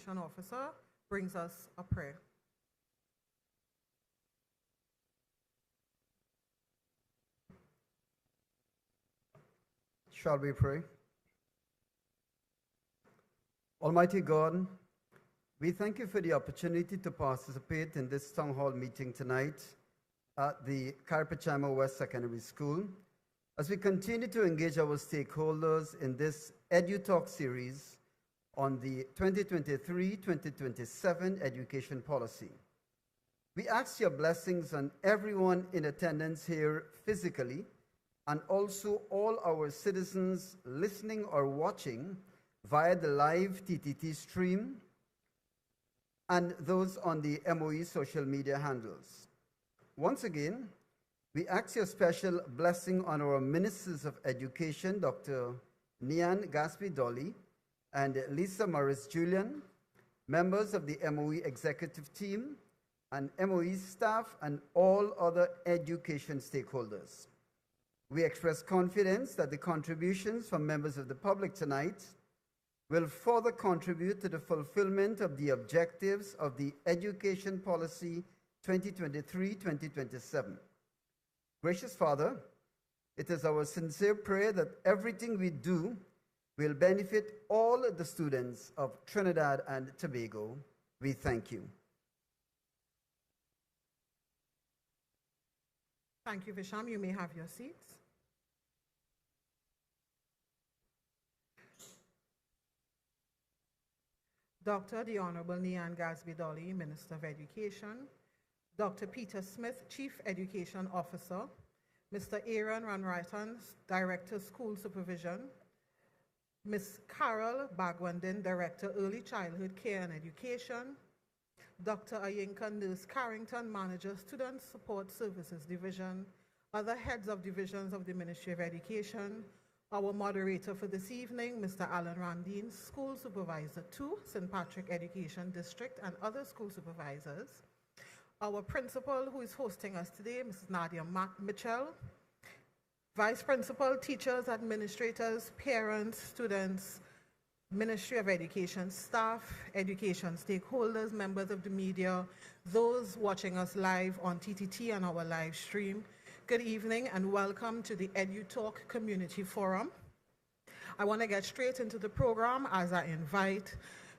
Education Officer, brings us a prayer. Shall we pray? Almighty God, we thank you for the opportunity to participate in this town hall meeting tonight at the Carapichaima West Secondary School as we continue to engage our stakeholders in this edUTalk series on the 2023-2027 education policy. We ask your blessings on everyone in attendance here physically, and also all our citizens listening or watching via the live TTT stream, and those on the MOE social media handles. Once again, we ask your special blessing on our Ministers of Education, Dr. Nian Gaspé-Dolly and Lisa Morris-Julian, members of the MOE executive team, and MOE staff, and all other education stakeholders. We express confidence that the contributions from members of the public tonight will further contribute to the fulfillment of the objectives of the Education Policy 2023-2027. Gracious Father, it is our sincere prayer that everything we do will benefit all the students of Trinidad and Tobago. We thank you. Thank you, Visham. You may have your seats. Dr. the Honorable Nian Gaspé-Dolly, Minister of Education, Dr. Peter Smith, Chief Education Officer, Mr. Aaron Ranratan, Director School Supervision, Ms. Carol Bagwandin, Director Early Childhood Care and Education, Dr. Ayinka Nurse Carrington, Manager Student Support Services Division, other heads of divisions of the Ministry of Education, our moderator for this evening, Mr. Alan Randine, School Supervisor 2, St. Patrick Education District, and other school supervisors. Our principal who is hosting us today, Mrs. Nadia Mitchell. Vice principal, teachers, administrators, parents, students, Ministry of Education staff, education stakeholders, members of the media, those watching us live on TTT and our live stream. Good evening and welcome to the edUTalk Community Forum. I want to get straight into the program as I invite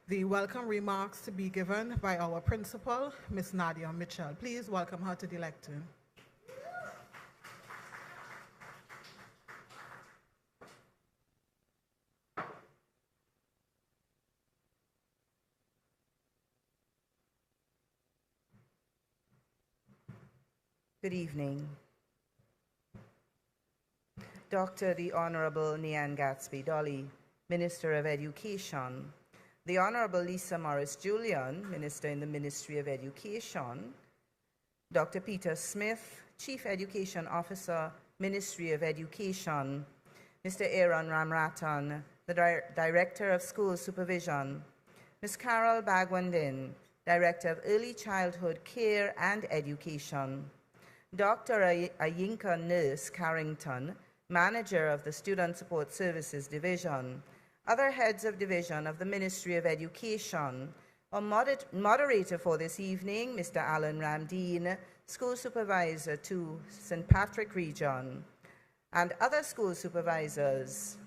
the welcome remarks to be given by our principal, Ms. Nadia Mitchell. Please welcome her to the lectern. Good evening. Dr. the Honorable Nian Gaspé-Dolly, Minister of Education, the Honorable Lisa Morris-Julian, Minister in the Ministry of Education, Dr. Peter Smith, Chief Education Officer, Ministry of Education, Mr. Aaron Ranratan, the Director of School Supervision, Ms. Carol Bagwandin, Director of Early Childhood Care and Education, Dr. Ayinka Nurse Carrington, Manager of the Student Support Services Division, other heads of division of the Ministry of Education, our moderator for this evening, Mr. Alan Ramdeen, School Supervisor to St. Patrick Region, and other school supervisors,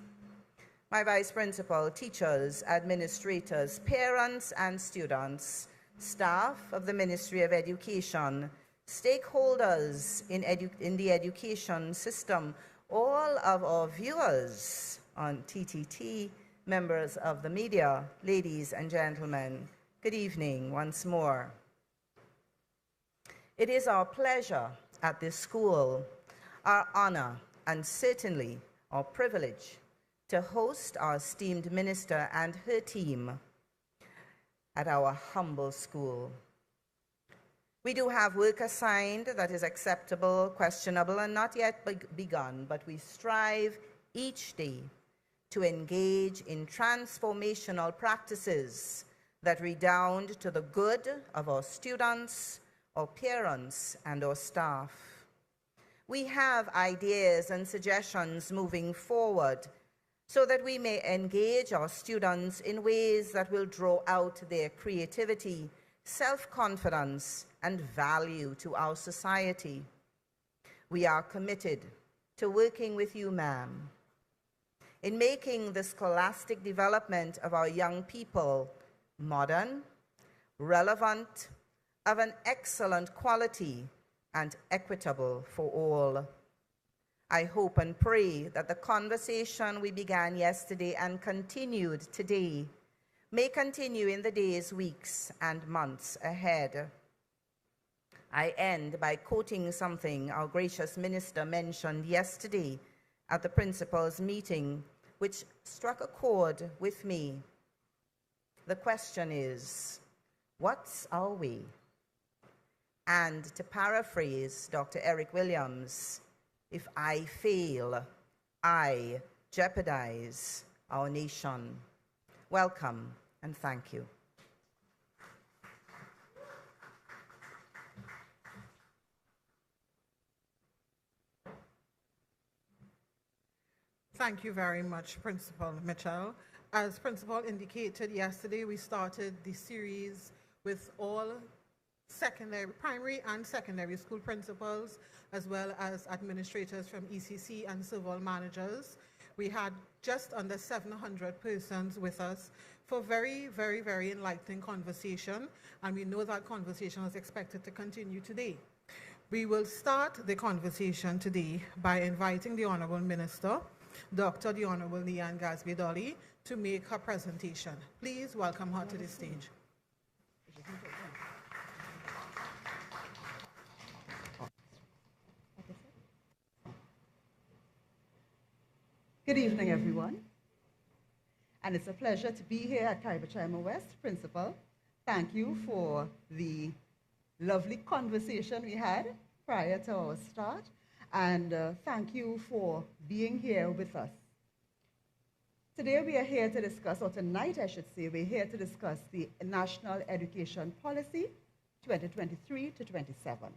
my vice principal, teachers, administrators, parents and students, staff of the Ministry of Education, stakeholders in the education system, all of our viewers on TTT, members of the media, ladies and gentlemen, good evening once more. It is our pleasure at this school, our honor, and certainly our privilege to host our esteemed minister and her team at our humble school. We do have work assigned that is acceptable, questionable, and not yet begun, but we strive each day to engage in transformational practices that redound to the good of our students, our parents, and our staff. We have ideas and suggestions moving forward so that we may engage our students in ways that will draw out their creativity, self-confidence, and value to our society. We are committed to working with you, ma'am, in making the scholastic development of our young people modern, relevant, of an excellent quality, and equitable for all. I hope and pray that the conversation we began yesterday and continued today may continue in the days, weeks, and months ahead. I end by quoting something our gracious minister mentioned yesterday at the principals' meeting, which struck a chord with me. The question is, what's our way? And to paraphrase Dr. Eric Williams, if I fail, I jeopardize our nation. Welcome and thank you. Thank you very much, Principal Mitchell. As Principal indicated yesterday, we started the series with all primary and secondary school principals, as well as administrators from ECC and civil managers. We had just under 700 persons with us for very, very, very enlightening conversation, and we know that conversation is expected to continue today. We will start the conversation today by inviting the Honorable Minister, Dr. the Honorable Leanne Gadsby-Dolly, to make her presentation. Please welcome her to the stage. Good evening, everyone. And it's a pleasure to be here at Carapichaima West. Principal, thank you for the lovely conversation we had prior to our start. And thank you for being here with us. Today we are here to discuss, or tonight I should say, we're here to discuss the National Education Policy 2023 to 27.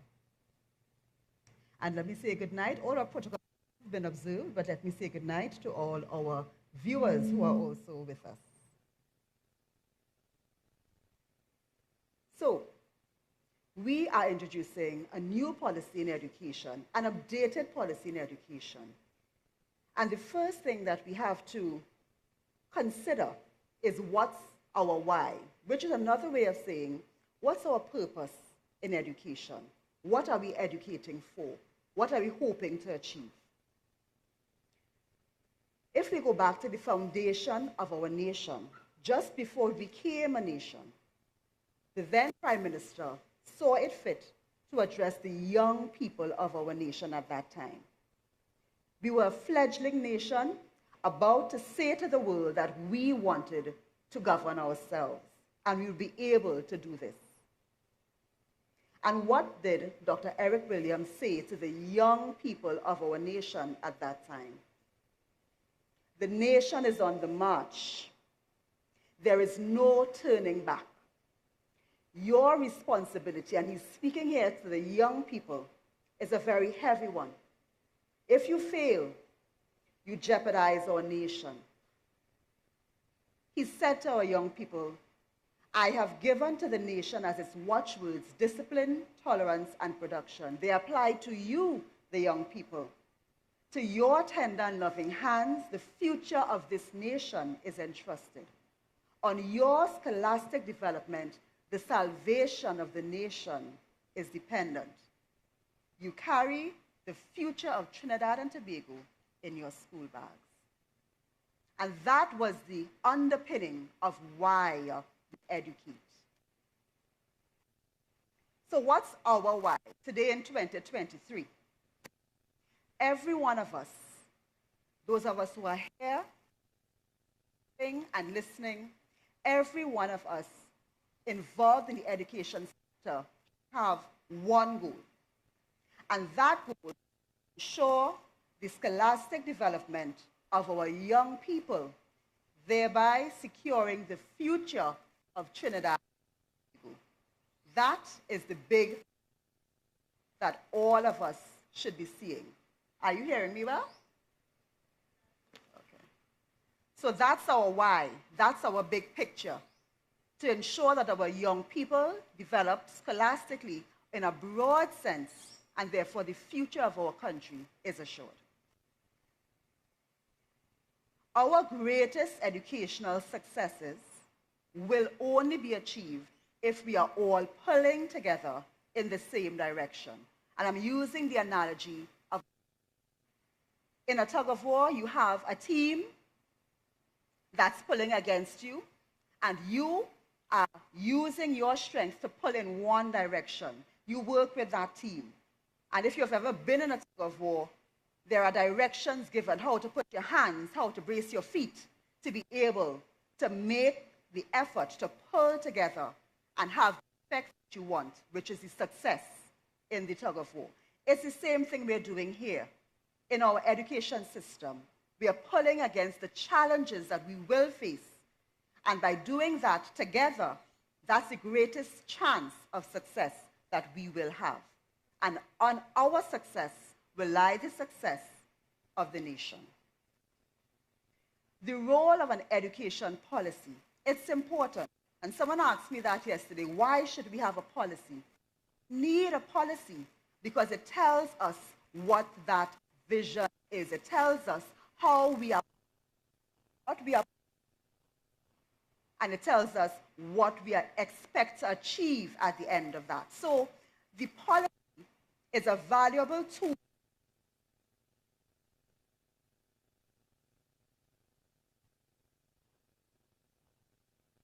And let me say good night. All our protocols have been observed, but let me say good night to all our viewers who are also with us. So, we are introducing a new policy in education, an updated policy in education. And the first thing that we have to consider is what's our why, which is another way of saying, what's our purpose in education? What are we educating for? What are we hoping to achieve? If we go back to the foundation of our nation, just before we became a nation, the then Prime Minister saw it fit to address the young people of our nation at that time. We were a fledgling nation about to say to the world that we wanted to govern ourselves, and we would be able to do this. And what did Dr. Eric Williams say to the young people of our nation at that time? The nation is on the march. There is no turning back. Your responsibility, and he's speaking here to the young people, is a very heavy one. If you fail, you jeopardize our nation. He said to our young people, I have given to the nation as its watchwords discipline, tolerance, and production. They apply to you, the young people. To your tender and loving hands, the future of this nation is entrusted. On your scholastic development, the salvation of the nation is dependent. You carry the future of Trinidad and Tobago in your school bags. And that was the underpinning of why we educate. So what's our why today in 2023? Every one of us, those of us who are here and listening, every one of us involved in the education sector have one goal. And that goal is to ensure the scholastic development of our young people, thereby securing the future of Trinidad. That is the big that all of us should be seeing. Are you hearing me well? Okay. So that's our why. That's our big picture, to ensure that our young people develop scholastically in a broad sense, and therefore the future of our country is assured. Our greatest educational successes will only be achieved if we are all pulling together in the same direction. And I'm using the analogy of, in a tug of war, you have a team that's pulling against you, and you are using your strength to pull in one direction. You work with that team. And if you've ever been in a tug of war, there are directions given, how to put your hands, how to brace your feet, to be able to make the effort to pull together and have the effect that you want, which is the success in the tug of war. It's the same thing we're doing here. In our education system, we are pulling against the challenges that we will face. And by doing that together, that's the greatest chance of success that we will have. And on our success will lie the success of the nation. The role of an education policy, it's important. And someone asked me that yesterday, why should we have a policy? We need a policy because it tells us what that vision is. It tells us how we are, what we are, and it tells us what we expect to achieve at the end of that. So the policy is a valuable tool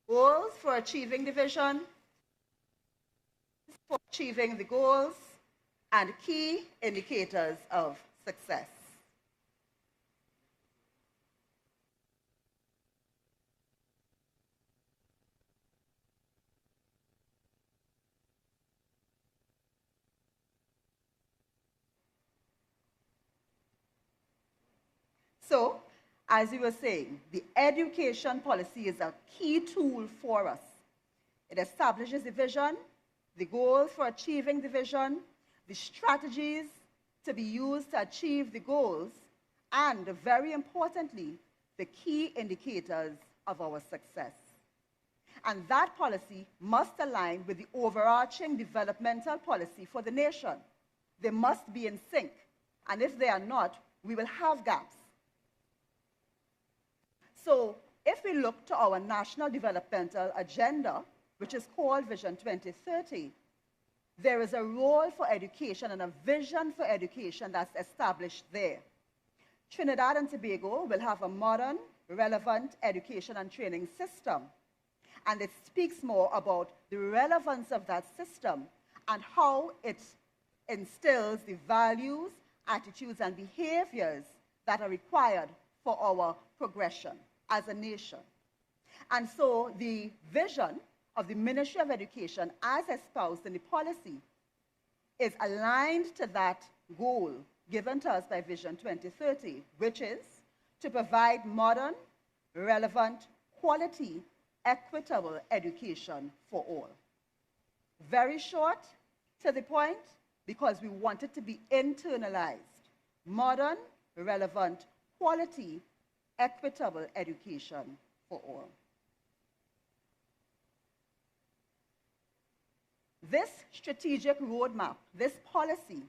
goals for achieving the vision, for achieving the goals, and key indicators of success. So, as we were saying, the education policy is a key tool for us. It establishes the vision, the goals for achieving the vision, the strategies to be used to achieve the goals, and very importantly, the key indicators of our success. And that policy must align with the overarching developmental policy for the nation. They must be in sync, and if they are not, we will have gaps. So if we look to our National Developmental Agenda, which is called Vision 2030, there is a role for education and a vision for education that's established there. Trinidad and Tobago will have a modern, relevant education and training system. And it speaks more about the relevance of that system and how it instills the values, attitudes, and behaviors that are required for our progression as a nation. And so the vision of the Ministry of Education, as espoused in the policy, is aligned to that goal given to us by Vision 2030, which is to provide modern, relevant, quality, equitable education for all. Very short, to the point, because we want it to be internalized. Modern, relevant, quality, equitable education for all. This strategic roadmap, this policy,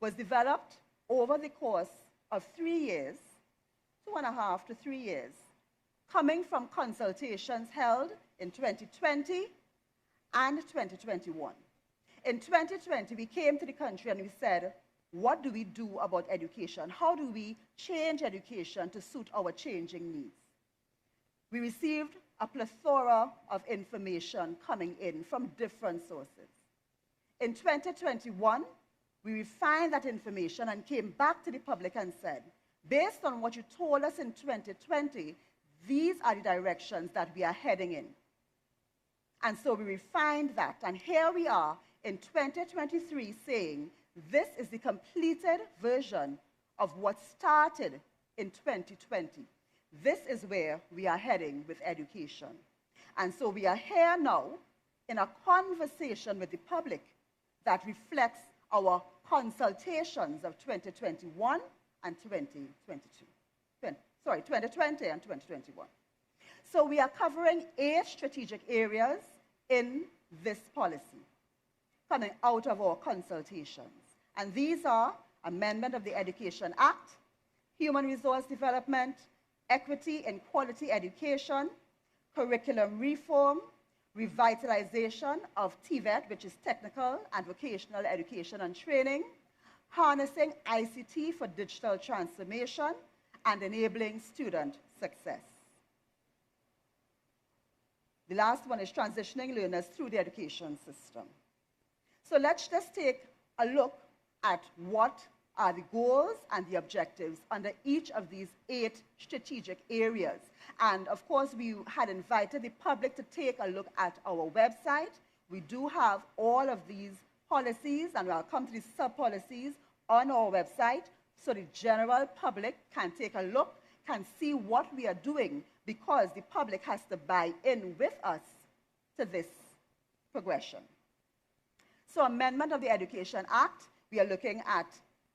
was developed over the course of 3 years, 2.5 to 3 years, coming from consultations held in 2020 and 2021. In 2020, we came to the country and we said, what do we do about education? How do we change education to suit our changing needs? We received a plethora of information coming in from different sources. In 2021, we refined that information and came back to the public and said, based on what you told us in 2020, these are the directions that we are heading in. And so we refined that, and here we are in 2023 saying, this is the completed version of what started in 2020. This is where we are heading with education. And so we are here now in a conversation with the public that reflects our consultations of 2021 and 2022. 2020 and 2021. So we are covering 8 strategic areas in this policy coming out of our consultations. And these are amendment of the Education Act, human resource development, equity and quality education, curriculum reform, revitalization of TVET, which is technical and vocational education and training, harnessing ICT for digital transformation, and enabling student success. The last one is transitioning learners through the education system. So let's just take a look at what are the goals and the objectives under each of these 8 strategic areas. And of course, we had invited the public to take a look at our website. We do have all of these policies, and I'll come to these sub-policies on our website, so the general public can take a look, can see what we are doing, because the public has to buy in with us to this progression. So amendment of the Education Act, we are looking at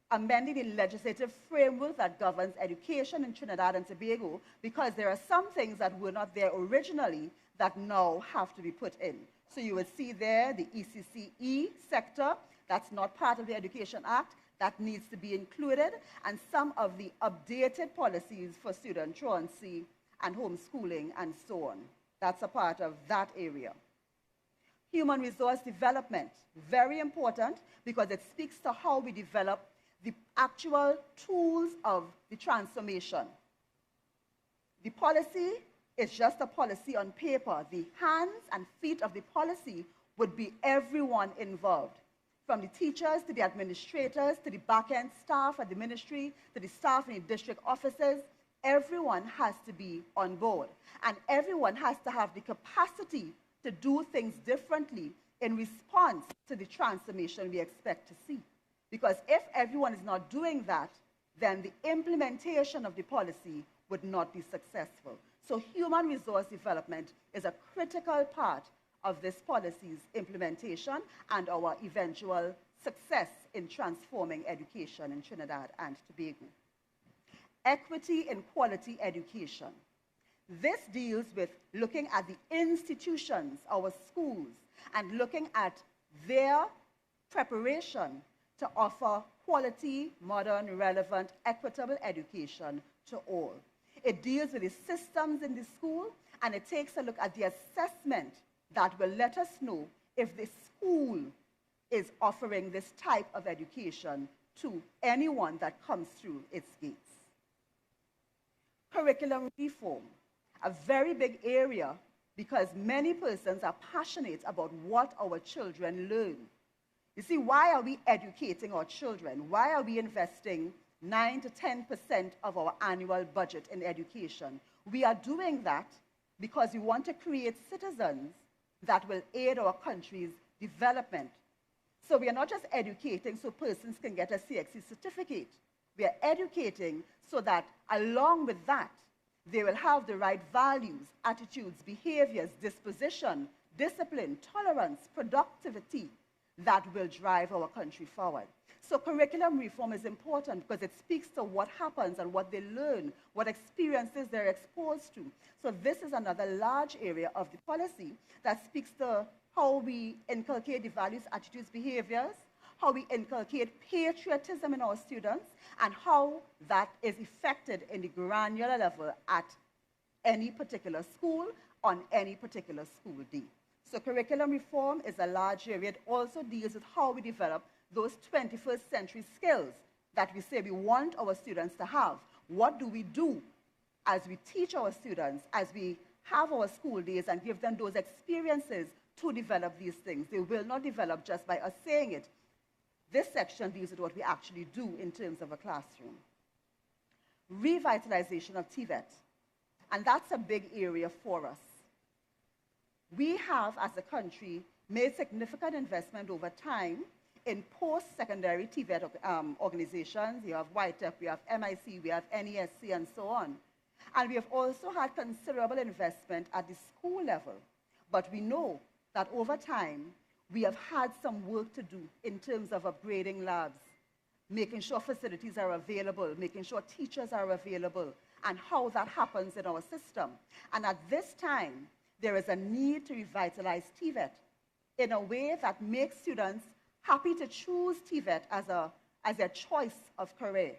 amending the legislative framework that governs education in Trinidad and Tobago, because there are some things that were not there originally that now have to be put in. So you will see there the ECCE sector, that's not part of the Education Act, that needs to be included, and some of the updated policies for student truancy and homeschooling and so on. That's a part of that area. Human resource development, very important, because it speaks to how we develop the actual tools of the transformation. The policy is just a policy on paper. The hands and feet of the policy would be everyone involved, from the teachers to the administrators to the back-end staff at the ministry to the staff in the district offices. Everyone has to be on board, and everyone has to have the capacity to do things differently in response to the transformation we expect to see. Because if everyone is not doing that, then the implementation of the policy would not be successful. So human resource development is a critical part of this policy's implementation and our eventual success in transforming education in Trinidad and Tobago. Equity and quality education. This deals with looking at the institutions, our schools, and looking at their preparation to offer quality, modern, relevant, equitable education to all. It deals with the systems in the school, and it takes a look at the assessment that will let us know if the school is offering this type of education to anyone that comes through its gates. Curriculum reform, a very big area, because many persons are passionate about what our children learn. You see, why are we educating our children? Why are we investing 9 to 10% of our annual budget in education? We are doing that because we want to create citizens that will aid our country's development. So we are not just educating so persons can get a CXC certificate. We are educating so that along with that, they will have the right values, attitudes, behaviors, disposition, discipline, tolerance, productivity that will drive our country forward. So curriculum reform is important because it speaks to what happens and what they learn, what experiences they're exposed to. So this is another large area of the policy that speaks to how we inculcate the values, attitudes, behaviors, how we inculcate patriotism in our students, and how that is effected in the granular level at any particular school on any particular school day. So curriculum reform is a large area. It also deals with how we develop those 21st century skills that we say we want our students to have. What do we do as we teach our students, as we have our school days and give them those experiences to develop these things? They will not develop just by us saying it. This section deals with what we actually do in terms of a classroom. Revitalization of TVET, and that's a big area for us. We have, as a country, made significant investment over time in post-secondary TVET organizations. You have YTEP, we have MIC, we have NESC, and so on. And we have also had considerable investment at the school level. But we know that over time, we have had some work to do in terms of upgrading labs, making sure facilities are available, making sure teachers are available, and how that happens in our system. And at this time, there is a need to revitalize TVET in a way that makes students happy to choose TVET as a choice of career.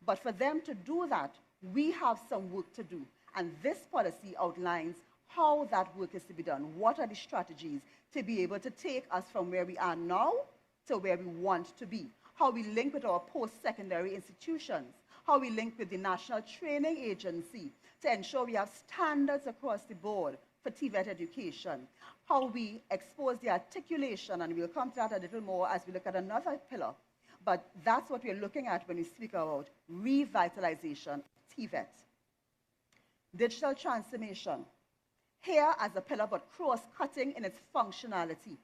But for them to do that, we have some work to do. And this policy outlines how that work is to be done. What are the strategies to be able to take us from where we are now to where we want to be? How we link with our post-secondary institutions, how we link with the National Training Agency to ensure we have standards across the board for TVET education, how we expose the articulation, and we'll come to that a little more as we look at another pillar. But that's what we're looking at when we speak about revitalization of TVET. Digital transformation, here as a pillar, but cross-cutting in its functionality.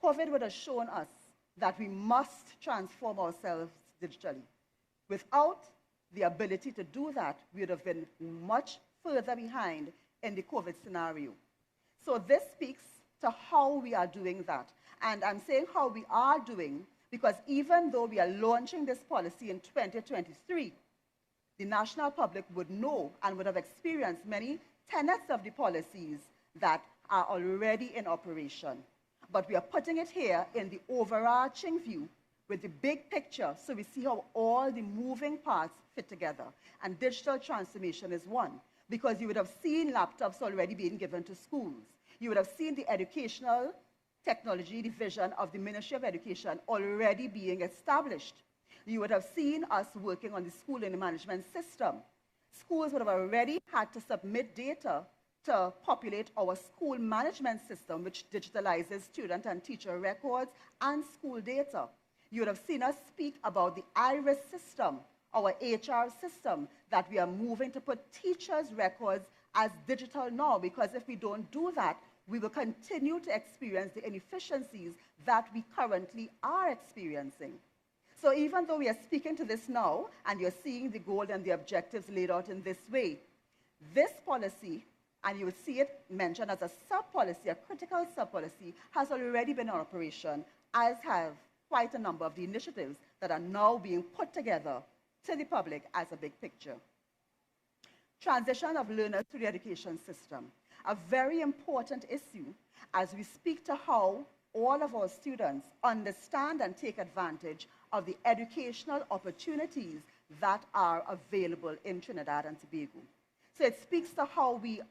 COVID would have shown us that we must transform ourselves digitally. Without the ability to do that, we would have been much further behind in the COVID scenario. So this speaks to how we are doing that. And I'm saying how we are doing because even though we are launching this policy in 2023, the national public would know and would have experienced many tenets of the policies that are already in operation. But we are putting it here in the overarching view with the big picture so we see how all the moving parts fit together. And digital transformation is one, because you would have seen laptops already being given to schools. You would have seen the educational technology division of the Ministry of Education already being established. You would have seen us working on the school learning management system. Schools would have already had to submit data to populate our school management system, which digitalizes student and teacher records and school data. You would have seen us speak about the IRIS system, our HR system, that we are moving to put teachers' records as digital now, because if we don't do that, we will continue to experience the inefficiencies that we currently are experiencing. So even though we are speaking to this now, and you're seeing the goal and the objectives laid out in this way, this policy, and you will see it mentioned as a sub-policy, a critical sub-policy, has already been in operation, as have quite a number of the initiatives that are now being put together to the public as a big picture. Transition of learners to the education system, a very important issue as we speak to how all of our students understand and take advantage of the educational opportunities that are available in Trinidad and Tobago. So it speaks to how we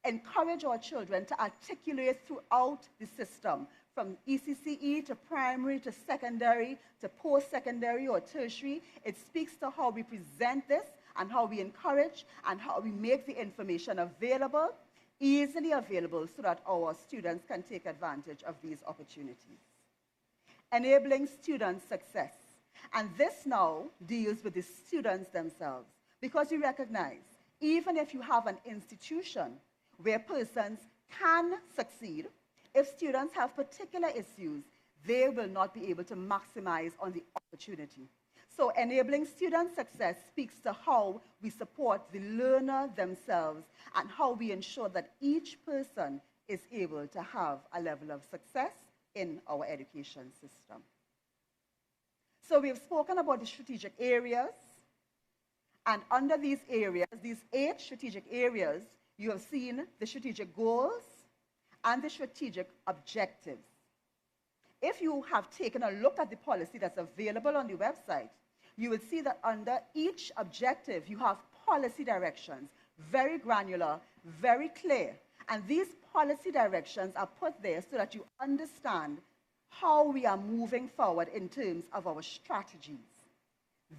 encourage our children to articulate throughout the system, from ECCE to primary to secondary to post-secondary or tertiary. It speaks to how we present this and how we encourage and how we make the information available, easily available, so that our students can take advantage of these opportunities. Enabling student success. And this now deals with the students themselves, because we recognize, even if you have an institution where persons can succeed, if students have particular issues, they will not be able to maximize on the opportunity. So enabling student success speaks to how we support the learner themselves and how we ensure that each person is able to have a level of success in our education system. So we've spoken about the strategic areas, and under these areas, these 8 strategic areas, you have seen the strategic goals and the strategic objectives. If you have taken a look at the policy that's available on the website, you will see that under each objective, you have policy directions, very granular, very clear. And these policy directions are put there so that you understand how we are moving forward in terms of our strategies.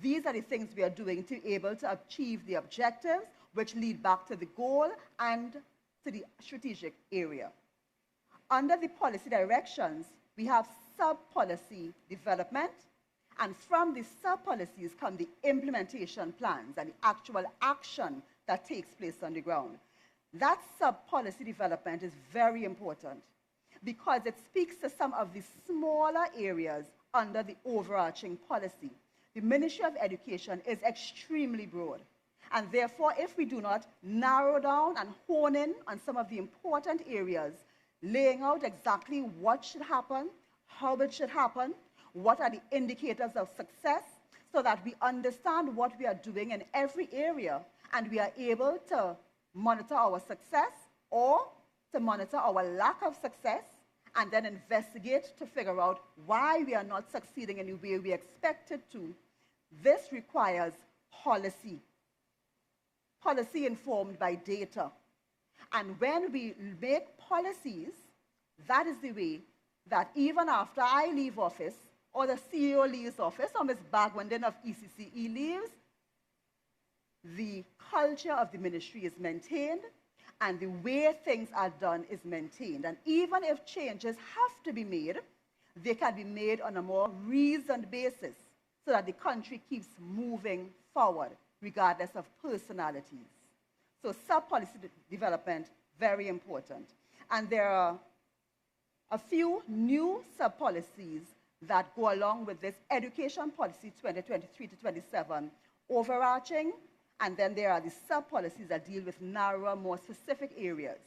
These are the things we are doing to be able to achieve the objectives, which lead back to the goal and to the strategic area. Under the policy directions, we have sub-policy development, and from the sub-policies come the implementation plans and the actual action that takes place on the ground. That sub-policy development is very important because it speaks to some of the smaller areas under the overarching policy. The Ministry of Education is extremely broad, and therefore, if we do not narrow down and hone in on some of the important areas, laying out exactly what should happen, how it should happen, what are the indicators of success, so that we understand what we are doing in every area and we are able to monitor our success or to monitor our lack of success, and then investigate to figure out why we are not succeeding in the way we expected to, this requires policy. Policy informed by data. And when we make policies, that is the way that even after I leave office, or the CEO leaves office, or Ms. Bagwandin of ECCE leaves, the culture of the ministry is maintained, and the way things are done is maintained. And even if changes have to be made, they can be made on a more reasoned basis so that the country keeps moving forward, regardless of personalities. So sub-policy development, very important. And there are a few new sub-policies that go along with this Education Policy 2023 to 27 overarching, and then there are the sub-policies that deal with narrower, more specific areas.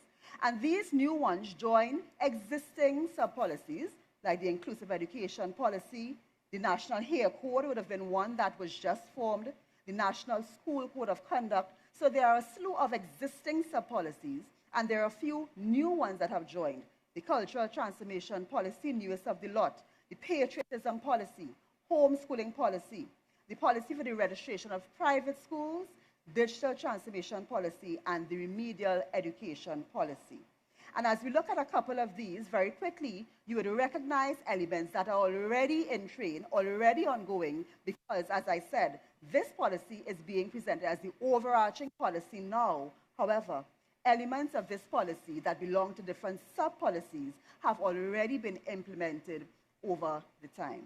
And these new ones join existing sub-policies, like the Inclusive Education Policy, the National Hair Code would have been one that was just formed, the National School Code of Conduct. So there are a slew of existing sub-policies, and there are a few new ones that have joined. The Cultural Transformation Policy, newest of the lot, the Patriotism Policy, Homeschooling Policy, the Policy for the Registration of Private Schools, Digital Transformation Policy, and the Remedial Education Policy. And as we look at a couple of these very quickly, you would recognize elements that are already in train, already ongoing, because, as I said, this policy is being presented as the overarching policy now. However, elements of this policy that belong to different sub-policies have already been implemented over the time.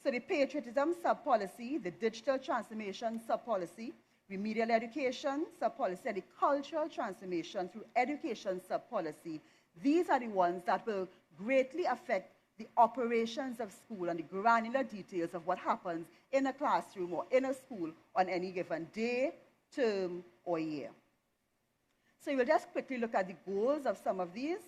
So the Patriotism sub-policy, the Digital Transformation sub-policy, Remedial Education sub-policy, and the Cultural Transformation through Education sub-policy, these are the ones that will greatly affect the operations of school and the granular details of what happens in a classroom or in a school on any given day, term, or year. So we'll just quickly look at the goals of some of these.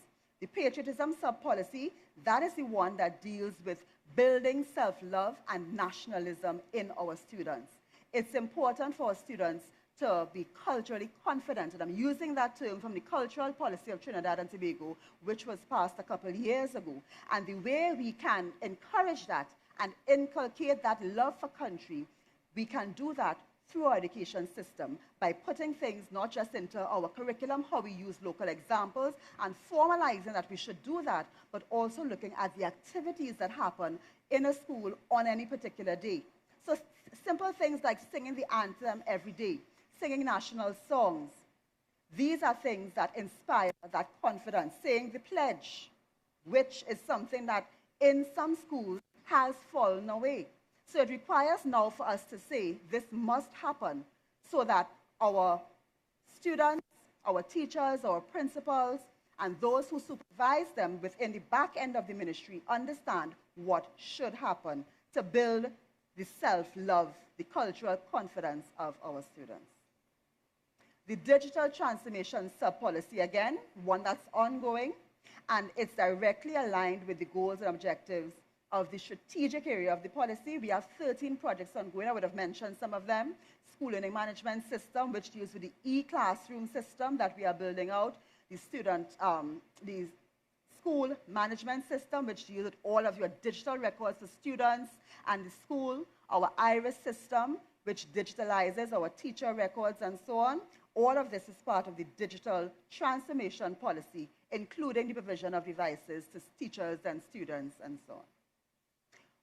The Patriotism sub-policy, that is the one that deals with building self-love and nationalism in our students. It's important for our students to be culturally confident, and I'm using that term from the Cultural Policy of Trinidad and Tobago, which was passed a couple of years ago. And the way we can encourage that and inculcate that love for country, we can do that through our education system by putting things not just into our curriculum, how we use local examples, and formalizing that we should do that, but also looking at the activities that happen in a school on any particular day. So simple things like singing the anthem every day, singing national songs. These are things that inspire that confidence. Saying the pledge, which is something that in some schools has fallen away. So it requires now for us to say this must happen so that our students, our teachers, our principals, and those who supervise them within the back end of the ministry understand what should happen to build the self-love, the cultural confidence of our students. The Digital Transformation sub-policy, again, one that's ongoing, and it's directly aligned with the goals and objectives of the strategic area of the policy. We have 13 projects ongoing. I would have mentioned some of them. School learning management system, which deals with the e-classroom system that we are building out. The school management system, which deals with all of your digital records for students and the school. Our IRIS system, which digitalizes our teacher records and so on. All of this is part of the Digital Transformation Policy, including the provision of devices to teachers and students and so on.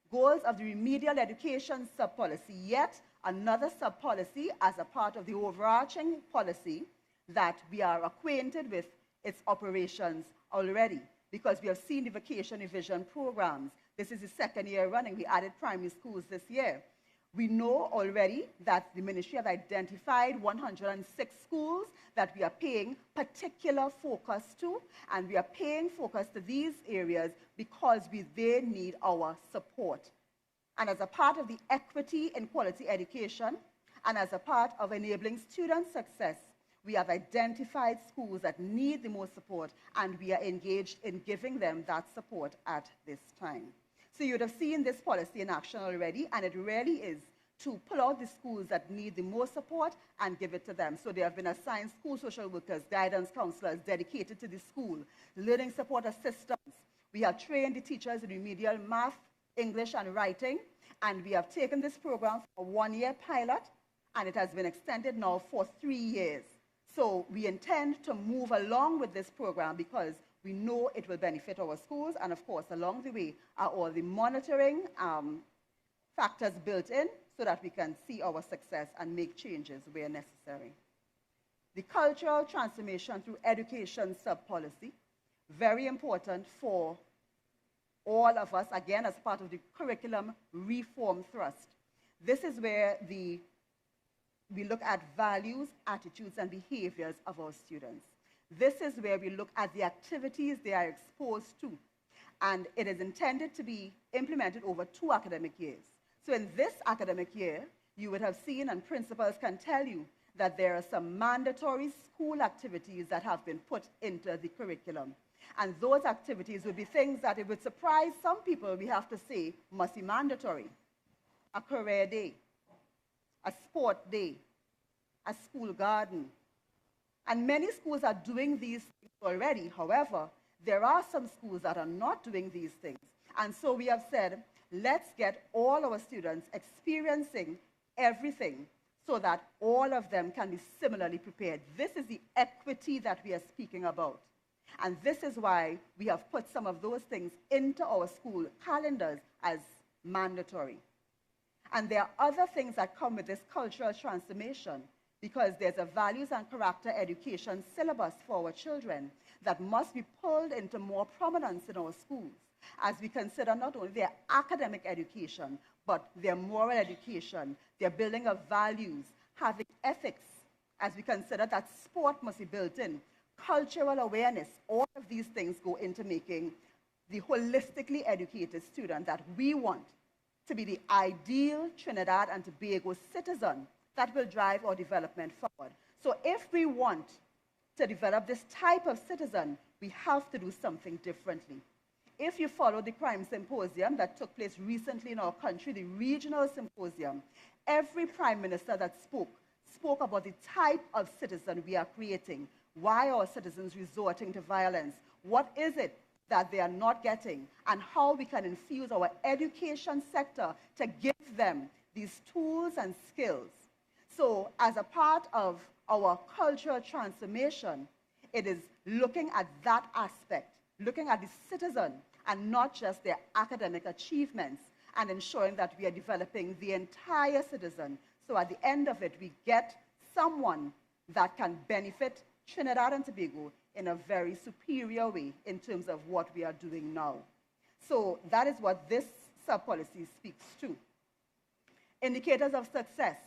Goals of the Remedial Education sub-policy, yet another sub-policy as a part of the overarching policy that we are acquainted with its operations already, because we have seen the Vacation Revision programs. This is the second year running. We added primary schools this year. We know already that the ministry has identified 106 schools that we are paying particular focus to, and we are paying focus to these areas because they need our support. And as a part of the equity in quality education, and as a part of enabling student success, we have identified schools that need the most support, and we are engaged in giving them that support at this time. So you would have seen this policy in action already, and it really is to pull out the schools that need the most support and give it to them. So they have been assigned school social workers, guidance counselors dedicated to the school, learning support assistants. We have trained the teachers in remedial math, English, and writing, and we have taken this program for a one-year pilot, and it has been extended now for 3 years. So we intend to move along with this program because we know it will benefit our schools, and of course, along the way are all the monitoring factors built in so that we can see our success and make changes where necessary. The cultural transformation through education sub-policy, very important for all of us, again, as part of the curriculum reform thrust. This is where we look at values, attitudes, and behaviors of our students. This is where we look at the activities they are exposed to, and it is intended to be implemented over 2 academic years. So in this academic year, you would have seen, and principals can tell you, that there are some mandatory school activities that have been put into the curriculum. And those activities would be things that it would surprise some people, we have to say, must be mandatory. A career day, a sport day, a school garden. And many schools are doing these things already. However, there are some schools that are not doing these things. And so we have said, let's get all our students experiencing everything so that all of them can be similarly prepared. This is the equity that we are speaking about. And this is why we have put some of those things into our school calendars as mandatory. And there are other things that come with this cultural transformation, because there's a values and character education syllabus for our children that must be pulled into more prominence in our schools, as we consider not only their academic education, but their moral education, their building of values, having ethics, as we consider that sport must be built in, cultural awareness. All of these things go into making the holistically educated student that we want to be the ideal Trinidad and Tobago citizen that will drive our development forward. So if we want to develop this type of citizen, we have to do something differently. If you follow the crime symposium that took place recently in our country, the regional symposium, every prime minister that spoke about the type of citizen we are creating. Why are citizens resorting to violence? What is it that they are not getting? And how we can infuse our education sector to give them these tools and skills. So as a part of our cultural transformation, it is looking at that aspect, looking at the citizen and not just their academic achievements, and ensuring that we are developing the entire citizen. So at the end of it, we get someone that can benefit Trinidad and Tobago in a very superior way in terms of what we are doing now. So that is what this sub-policy speaks to. Indicators of success.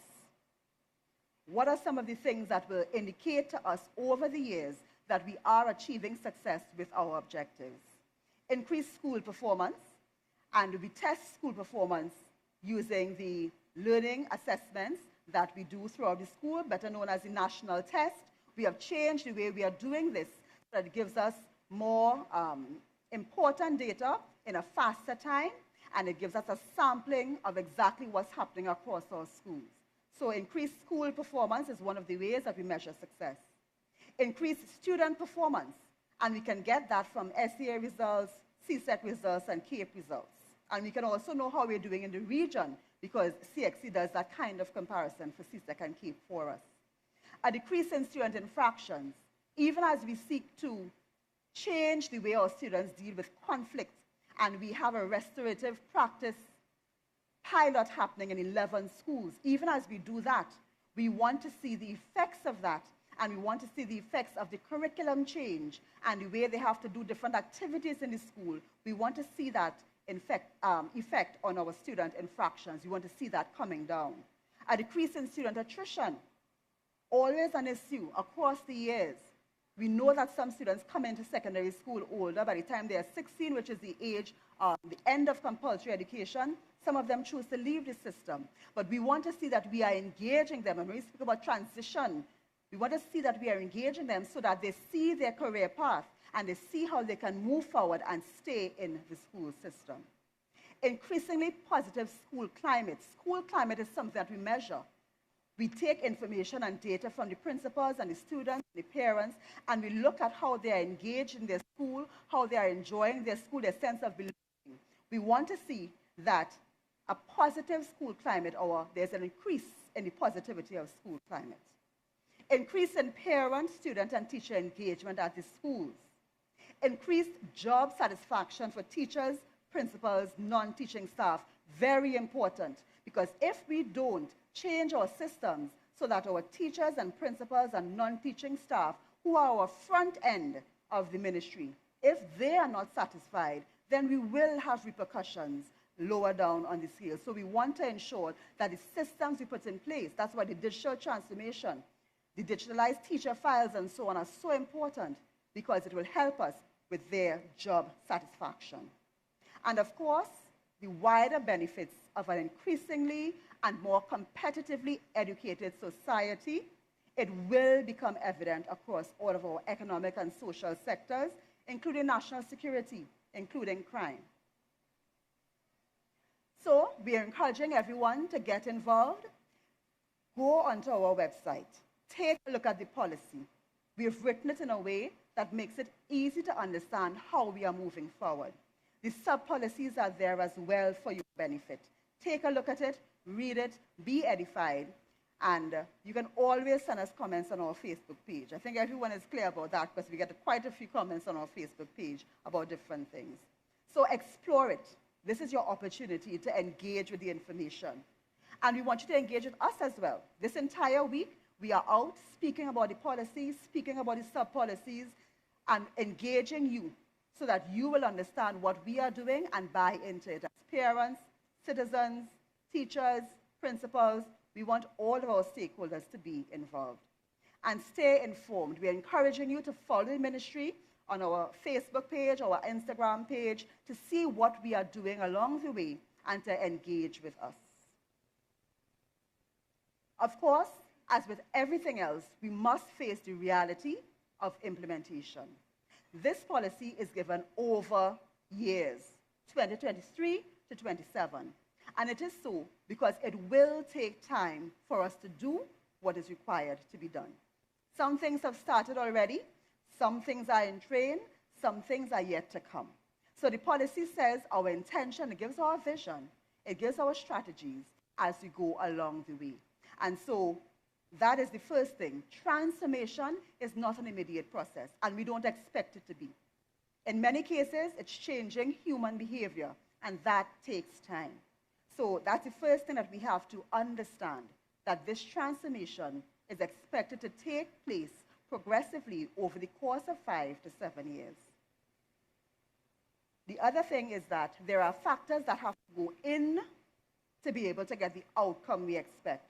What are some of the things that will indicate to us over the years that we are achieving success with our objectives? Increased school performance, and we test school performance using the learning assessments that we do throughout the school, better known as the national test. We have changed the way we are doing this so that it gives us more important data in a faster time, and it gives us a sampling of exactly what's happening across our schools. So increased school performance is one of the ways that we measure success. Increased student performance, and we can get that from SEA results, CSEC results, and CAPE results. And we can also know how we're doing in the region, because CXC does that kind of comparison for CSEC and CAPE for us. A decrease in student infractions, even as we seek to change the way our students deal with conflict, and we have a restorative practice pilot happening in 11 schools. Even as we do that, we want to see the effects of that, and we want to see the effects of the curriculum change and the way they have to do different activities in the school. We want to see that effect on our student infractions. We want to see that coming down. A decrease in student attrition, always an issue across the years. We know that some students come into secondary school older. By the time they are 16, which is the age, the end of compulsory education, some of them choose to leave the system. But we want to see that we are engaging them. And when we speak about transition, we want to see that we are engaging them so that they see their career path and they see how they can move forward and stay in the school system. Increasingly positive school climate. School climate is something that we measure. We take information and data from the principals and the students, the parents, and we look at how they are engaged in their school, how they are enjoying their school, their sense of belonging. We want to see that a positive school climate, or there's an increase in the positivity of school climate. Increase in parent, student, and teacher engagement at the schools. Increased job satisfaction for teachers, principals, non-teaching staff. Very important, because if we don't change our systems so that our teachers and principals and non-teaching staff, who are our front end of the ministry, if they are not satisfied, then we will have repercussions lower down on the scale. So we want to ensure that the systems we put in place, that's why the digital transformation, the digitalized teacher files and so on are so important, because it will help us with their job satisfaction. And of course, the wider benefits of an increasingly and more competitively educated society, it will become evident across all of our economic and social sectors, including national security, including crime. So we are encouraging everyone to get involved. Go onto our website. Take a look at the policy. We've written it in a way that makes it easy to understand how we are moving forward. The sub-policies are there as well for your benefit. Take a look at it, read it, be edified, and you can always send us comments on our Facebook page. I think everyone is clear about that, because we get quite a few comments on our Facebook page about different things. So explore it. This is your opportunity to engage with the information. And we want you to engage with us as well. This entire week, we are out speaking about the policies, speaking about the sub-policies, and engaging you so that you will understand what we are doing and buy into it. As parents, citizens, teachers, principals, we want all of our stakeholders to be involved. And stay informed. We're encouraging you to follow the ministry on our Facebook page, our Instagram page, to see what we are doing along the way and to engage with us. Of course, as with everything else, we must face the reality of implementation. This policy is given over years, 2023 to 27. And it is so because it will take time for us to do what is required to be done. Some things have started already, some things are in train, some things are yet to come. So the policy says our intention, it gives our vision, it gives our strategies as we go along the way. And so that is the first thing. Transformation is not an immediate process, and we don't expect it to be. In many cases, it's changing human behavior, and that takes time. So that's the first thing that we have to understand, that this transformation is expected to take place progressively over the course of 5 to 7 years. The other thing is that there are factors that have to go in to be able to get the outcome we expect.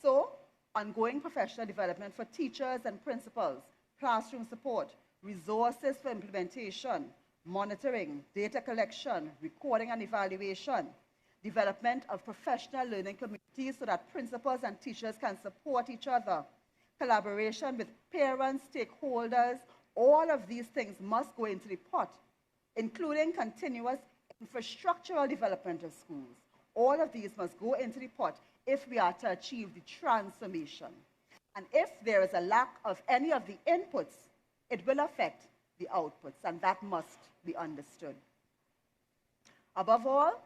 So, ongoing professional development for teachers and principals, classroom support, resources for implementation, monitoring, data collection, recording and evaluation, development of professional learning communities so that principals and teachers can support each other, collaboration with parents, stakeholders, all of these things must go into the pot, including continuous infrastructural development of schools. All of these must go into the pot if we are to achieve the transformation. And if there is a lack of any of the inputs, it will affect the outputs, and that must be understood. Above all,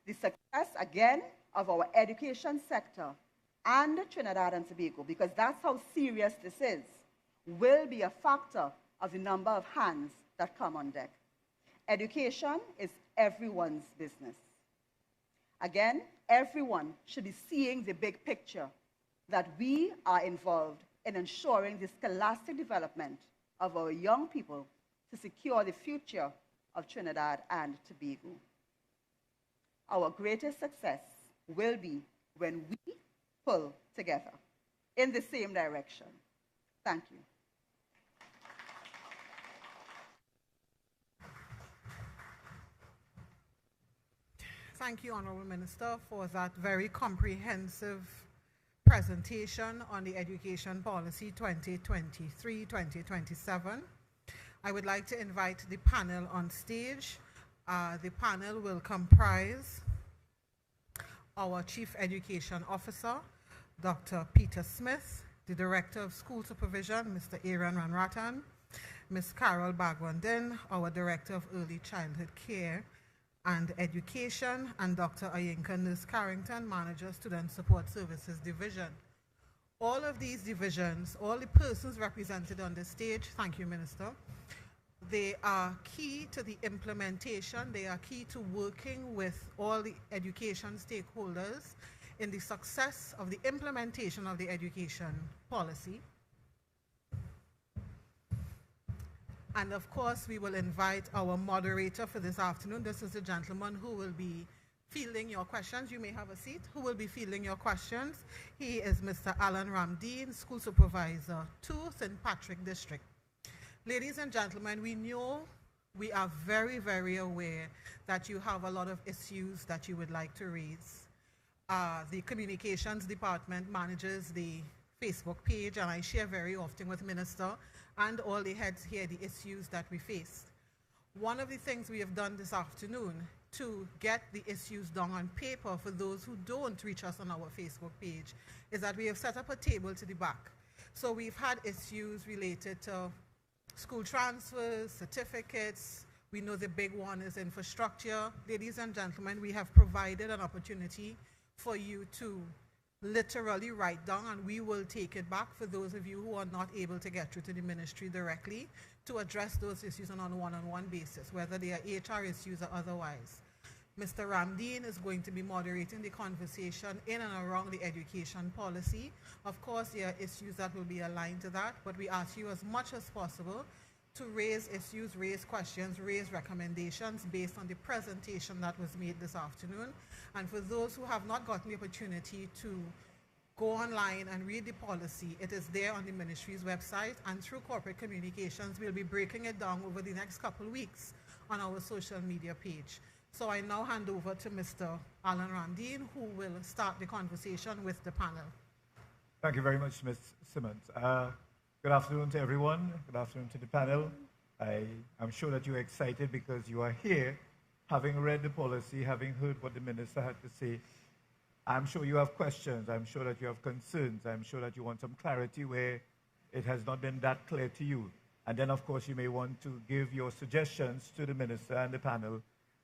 the success, again, of our education sector and Trinidad and Tobago, because that's how serious this is, will be a factor of the number of hands that come on deck. Education is everyone's business. Again, everyone should be seeing the big picture, that we are involved in ensuring the scholastic development of our young people to secure the future of Trinidad and Tobago. Our greatest success will be when we pull together in the same direction. Thank you. Thank you, Honourable Minister, for that very comprehensive presentation on the Education Policy 2023-2027. I would like to invite the panel on stage. The panel will comprise our Chief Education Officer, Dr. Peter Smith, the Director of School Supervision, Mr. Aaron Ranratan, Ms. Carol Bagwandin, our Director of Early Childhood Care and Education, and Dr. Ayinka Nurse Carrington, Manager, Student Support Services Division. All of these divisions, all the persons represented on the stage, thank you, Minister, they are key to the implementation, they are key to working with all the education stakeholders in the success of the implementation of the education policy. And of course, we will invite our moderator for this afternoon. This is the gentleman who will be fielding your questions. You may have a seat. Who will be fielding your questions? He is Mr. Alan Ramdeen, School Supervisor 2, St. Patrick District. Ladies and gentlemen, we are very, very aware that you have a lot of issues that you would like to raise. The communications department manages the Facebook page, and I share very often with Minister and all the heads here the issues that we face. One of the things we have done this afternoon to get the issues down on paper for those who don't reach us on our Facebook page is that we have set up a table to the back. So we've had issues related to school transfers, certificates. We know the big one is infrastructure. Ladies and gentlemen, we have provided an opportunity for you to literally write down, and we will take it back for those of you who are not able to get through to the ministry directly to address those issues on a one-on-one basis, whether they are HR issues or otherwise. Mr. Ramdeen is going to be moderating the conversation in and around the education policy. Of course, there are issues that will be aligned to that, but we ask you as much as possible to raise issues, raise questions, raise recommendations based on the presentation that was made this afternoon. And for those who have not gotten the opportunity to go online and read the policy, it is there on the ministry's website, and through corporate communications, we'll be breaking it down over the next couple of weeks on our social media page. So I now hand over to Mr. Alan Ramdeen, who will start the conversation with the panel. Thank you very much, Ms. Simmons. Good afternoon to everyone. Good afternoon to the panel. I'm sure that you're excited because you are here, having read the policy, having heard what the minister had to say. I'm sure you have questions. I'm sure that you have concerns. I'm sure that you want some clarity where it has not been that clear to you. And then, of course, you may want to give your suggestions to the minister and the panel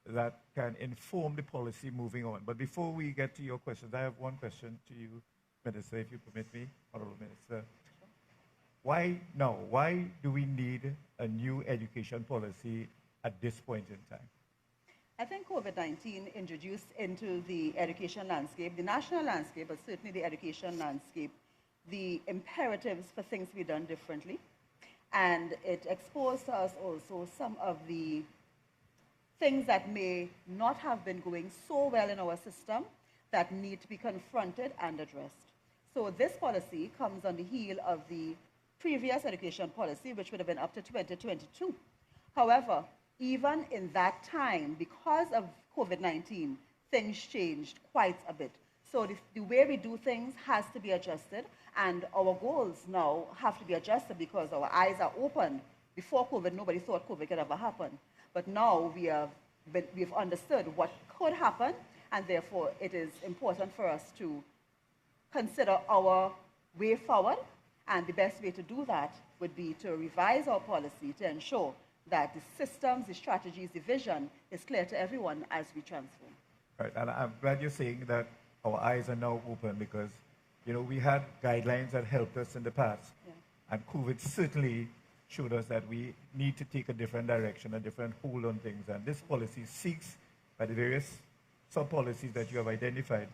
that can inform the policy moving on. But before we get to your questions, I have one question to you, Minister, if you permit me, Honorable Minister. Why now? Why do we need a new education policy at this point in time? I think COVID-19 introduced into the education landscape, the national landscape, but certainly the education landscape, the imperatives for things to be done differently. And it exposed to us also some of the things that may not have been going so well in our system that need to be confronted and addressed. So this policy comes on the heel of the previous education policy, which would have been up to 2022. However, even in that time, because of COVID-19, things changed quite a bit. So the way we do things has to be adjusted, and our goals now have to be adjusted because our eyes are open. Before COVID, nobody thought COVID could ever happen. But now we've understood what could happen, and therefore it is important for us to consider our way forward. And the best way to do that would be to revise our policy to ensure that the systems, the strategies, the vision is clear to everyone as we transform. Right, and I'm glad you're saying that our eyes are now open because, you know, we had guidelines that helped us in the past. Yeah. And COVID certainly showed us that we need to take a different direction, a different hold on things. And this policy seeks, by the various sub-policies that you have identified,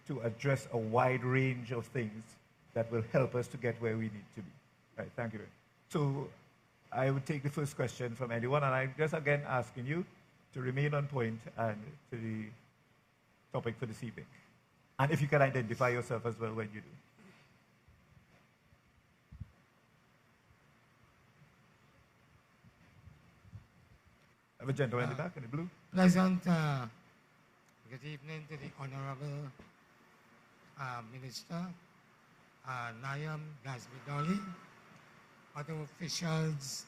to address a wide range of things that will help us to get where we need to be. Right, thank you. So I would take the first question from anyone, and I'm just again asking you to remain on point and to the topic for this evening. And if you can identify yourself as well when you do. I have a gentleman in the back in the blue. Pleasant good evening to the Honorable Minister, Nayam Gasby-Dolly, other officials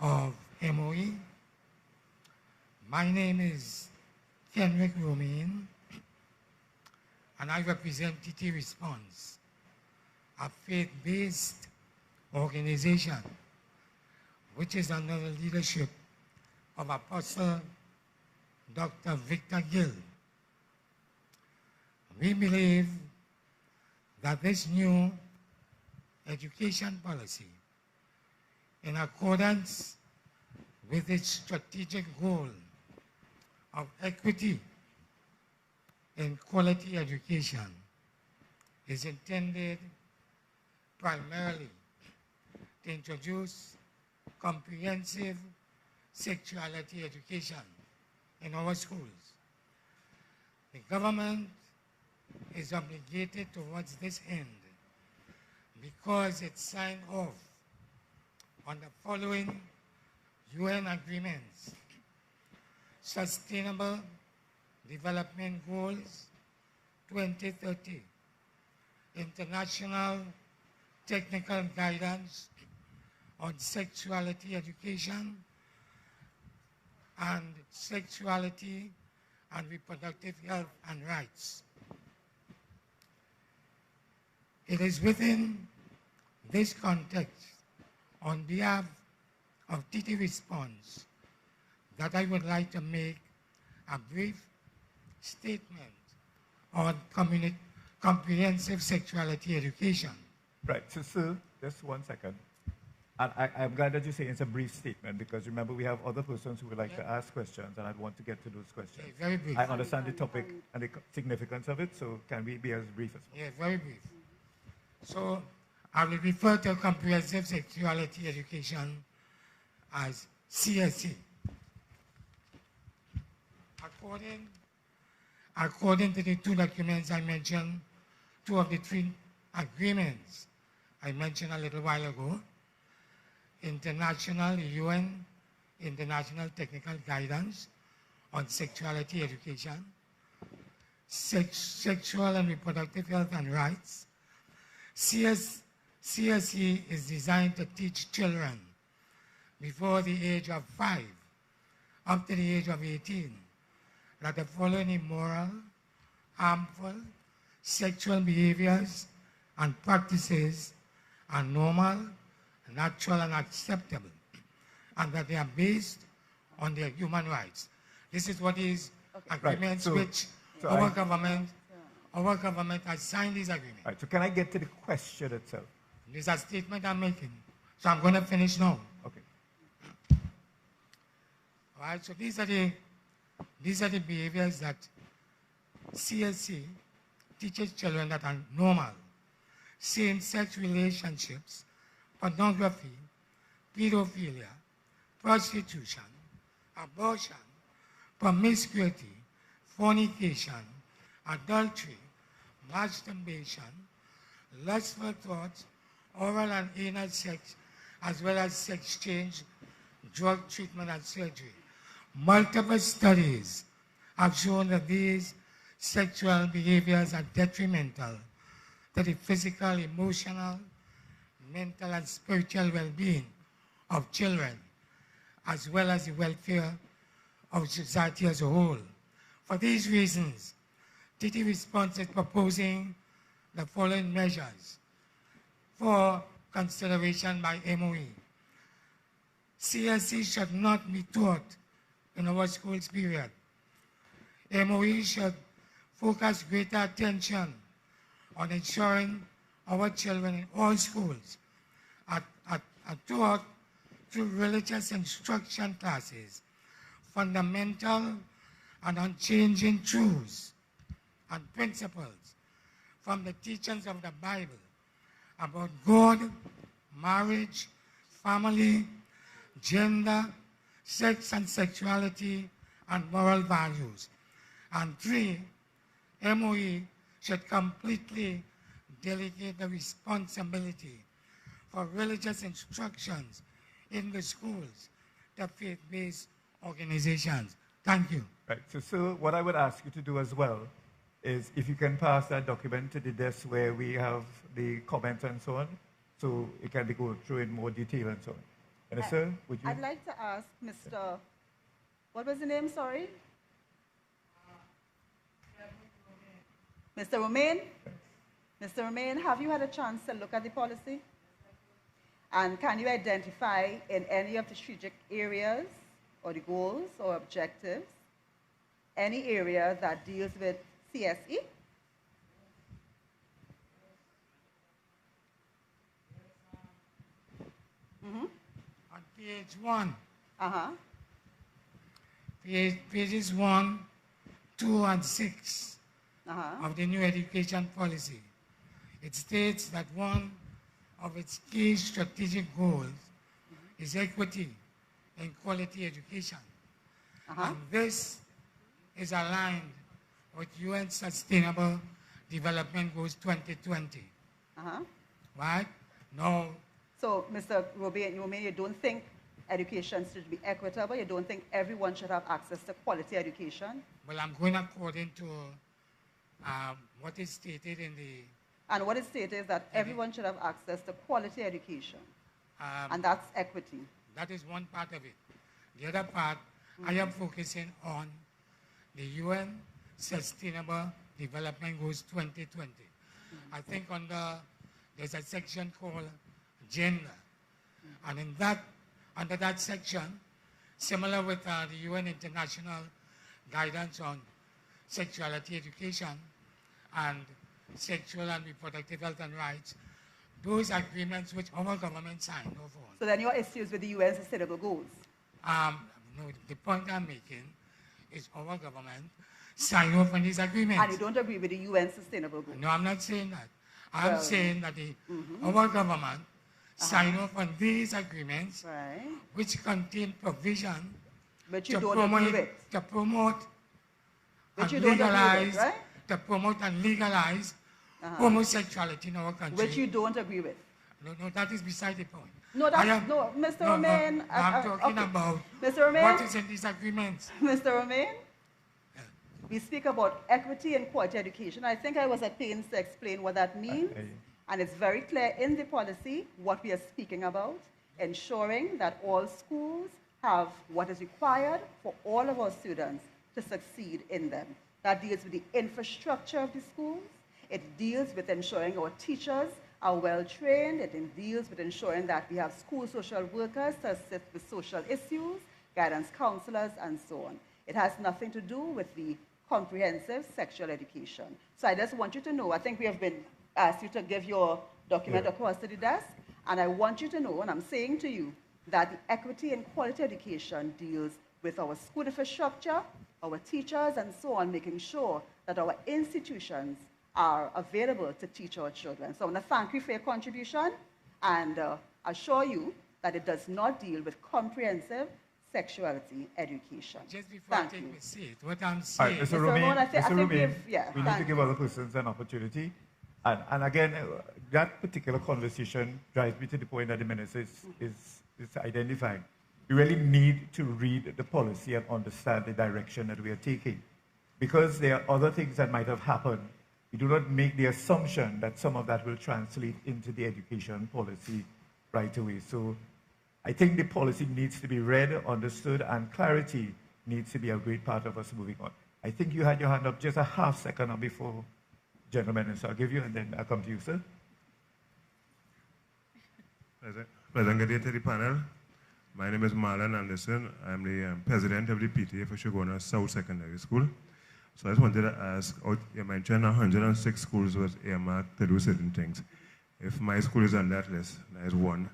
of MOE, My name is Kenrick Romain, and I represent TT Response, a faith-based organization which is under the leadership of Apostle Dr. Victor Gill. We believe that this new education policy, in accordance with its strategic goal of equity in quality education, is intended primarily to introduce comprehensive sexuality education in our schools. The government is obligated towards this end because it signed off on the following UN agreements: Sustainable Development Goals 2030, International Technical Guidance on Sexuality Education, and Sexuality and Reproductive Health and Rights. It is within this context, on behalf of TT Response, that I would like to make a brief statement on comprehensive sexuality education. Right, so sir, just 1 second. And I'm glad that you say it's a brief statement, because remember we have other persons who would like to ask questions, and I'd want to get to those questions. Yeah, very brief. I understand the topic and the significance of it, so can we be as brief as possible? Yeah, very brief. So I will refer to comprehensive sexuality education as CSE. According to the two documents I mentioned, two of the three agreements I mentioned a little while ago, UN International Technical Guidance on Sexuality Education, Sexual and Reproductive Health and Rights. CSE is designed to teach children before the age of 5 up to the age of 18 that the following immoral, harmful, sexual behaviors and practices are normal, natural, and acceptable, and that they are based on their human rights. This is what is agreements which our government has signed these agreements. Right, so can I get to the question itself? This is a statement I'm making, so I'm going to finish now. Okay. All right, so these are the behaviors that CSC teaches children that are normal: same-sex relationships, pornography, pedophilia, prostitution, abortion, promiscuity, fornication, adultery, masturbation, lustful thoughts, oral and anal sex, as well as sex change, drug treatment, and surgery. Multiple studies have shown that these sexual behaviors are detrimental to the physical, emotional, mental, and spiritual well-being of children, as well as the welfare of society as a whole. For these reasons, TT Response is proposing the following measures for consideration by MOE. CSE should not be taught in our schools period. MOE should focus greater attention on ensuring our children in all schools are taught through religious instruction classes, fundamental and unchanging truths and principles from the teachings of the Bible about God, marriage, family, gender, sex and sexuality, and moral values. And 3, MOE should completely delegate the responsibility for religious instructions in the schools to faith-based organizations. Thank you. Right, so sir, what I would ask you to do as well is if you can pass that document to the desk where we have the comments and so on, so it can be go through in more detail and so on. And sir, would you? I'd like to ask What was the name, sorry? Mr. Romain? Mr. Romain, have you had a chance to look at the policy? And can you identify in any of the strategic areas or the goals or objectives any area that deals with CSE? On page 1. Uh-huh. Pages 1, 2, and 6 Uh-huh. of the new education policy. It states that one of its key strategic goals is equity and quality education. And this is aligned with UN Sustainable Development Goals 2020. Right? Now, So, Mr. Romain, you don't think education should be equitable? You don't think everyone should have access to quality education? well, I'm going according to what is stated in the And what is stated is that everyone should have access to quality education. And that's equity. that is one part of it. The other part, I am focusing on the UN Sustainable Development Goals 2020. I think there's a section called gender. And under that section, similar with the UN International Guidance on Sexuality Education and Sexual and Reproductive Health and Rights, those agreements which our government signed off on. So then your issues with the UN Sustainable Goals? No, the point I'm making is our government signed off on these agreements. And you don't agree with the UN Sustainable Goals? No, I'm not saying that. I'm saying that our government signed off on these agreements, which contain provision but you don't agree with. to promote But and you don't agree with, legalize, right? to promote and legalize homosexuality in our country. Which you don't agree with. No, that is beside the point. No, that's, no, Mr. Romain. I'm talking about Mr. Romain, what is in these agreements. Mr. Romain, we speak about equity and quality education. I think I was at pains to explain what that means. And it's very clear in the policy what we are speaking about, ensuring that all schools have what is required for all of our students to succeed in them. That deals with the infrastructure of the schools. It deals with ensuring our teachers are well trained. It deals with ensuring that we have school social workers to assist with social issues, guidance counselors, and so on. It has nothing to do with the comprehensive sexual education. So I just want you to know, I think we have been asked you to give your document across to the desk, and I want you to know, and I'm saying to you, that the equity and quality education deals with our school infrastructure, our teachers, and so on, making sure that our institutions are available to teach our children. So I want to thank you for your contribution and assure you that it does not deal with comprehensive sexuality education. Just before Thank I take you. my seat, what I'm All right, saying... Mr. Romain, Mr. Romain, we need to give other persons an opportunity. And again, that particular conversation drives me to the point that the minister is identifying. We really need to read the policy and understand the direction that we are taking. Because there are other things that might have happened, we do not make the assumption that some of that will translate into the education policy right away. So I think the policy needs to be read, understood, and clarity needs to be a great part of us moving on. I think you had your hand up just a half second before, gentlemen, and so I'll give you, and then I'll come to you, sir. President, good day to the panel. My name is Marlon Anderson. I'm the president of the PTA for Shogona South Secondary School. So I just wanted to ask, you mentioned 106 schools was earmarked to do certain things. If my school is on that list, that is one.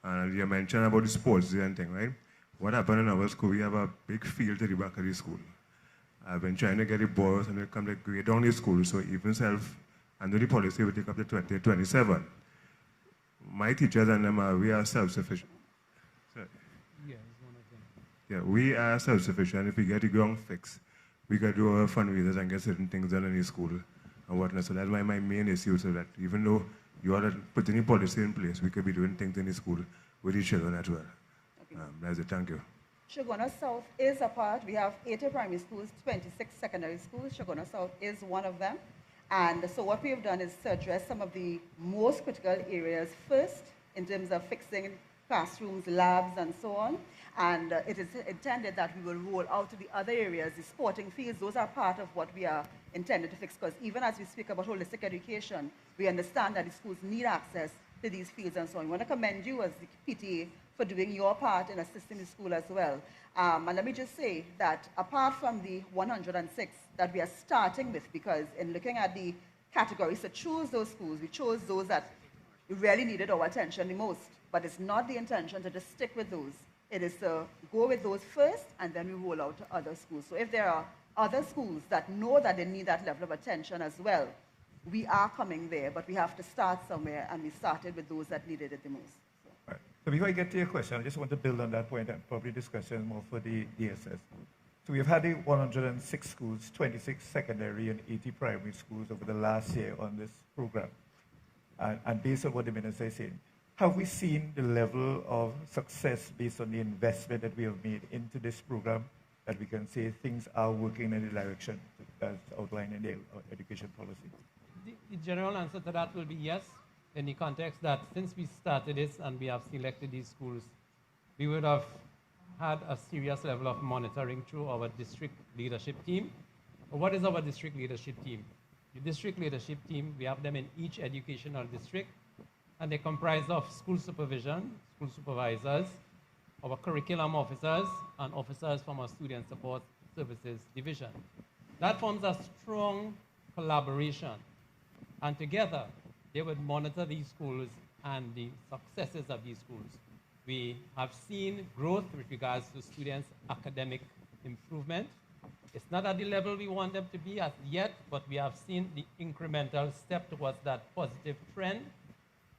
And you mentioned about the sports and thing, right? What happened in our school, we have a big field to the back of the school. I've been trying to get the boys and they come to grade down the school, so even under the policy, we take up to 2027. My teachers and them we are self-sufficient. Yeah, we are self-sufficient. If we get the ground fixed, we can do our fundraisers and get certain things done in the school and whatnot. So that's my main issue, so that even though you are putting a policy in place, we could be doing things in the school with the children as well. Okay. That's it. Thank you. Shogona South is a part. We have 80 primary schools, 26 secondary schools. Shogona South is one of them. And so what we have done is to address some of the most critical areas first in terms of fixing classrooms, labs, and so on. And it is intended that we will roll out to the other areas, the sporting fields. Those are part of what we are intended to fix, because even as we speak about holistic education, we understand that the schools need access to these fields and so on. I want to commend you as the PTA for doing your part in assisting the school as well. And let me just say that apart from the 106 that we are starting with, because in looking at the categories to choose those schools, we chose those that really needed our attention the most. But it's not the intention to just stick with those. It is to go with those first, and then we roll out to other schools. So if there are other schools that know that they need that level of attention as well, we are coming there, but we have to start somewhere, and we started with those that needed it the most. Right. So before I get to your question, I just want to build on that point and probably discussion more for the DSS. So we've had the 106 schools, 26 secondary and 80 primary schools over the last year on this program. And based on what the minister is saying, have we seen the level of success based on the investment that we have made into this program that we can say things are working in the direction that's outlined in the education policy? The general answer to that will be yes, in the context that since we started this and we have selected these schools, we would have had a serious level of monitoring through our district leadership team. What is our district leadership team? The district leadership team, we have them in each educational district, and they comprise of school supervision, school supervisors, our curriculum officers, and officers from our student support services division. That forms a strong collaboration. And together, they would monitor these schools and the successes of these schools. We have seen growth with regards to students' academic improvement. It's not at the level we want them to be at yet, but we have seen the incremental step towards that positive trend.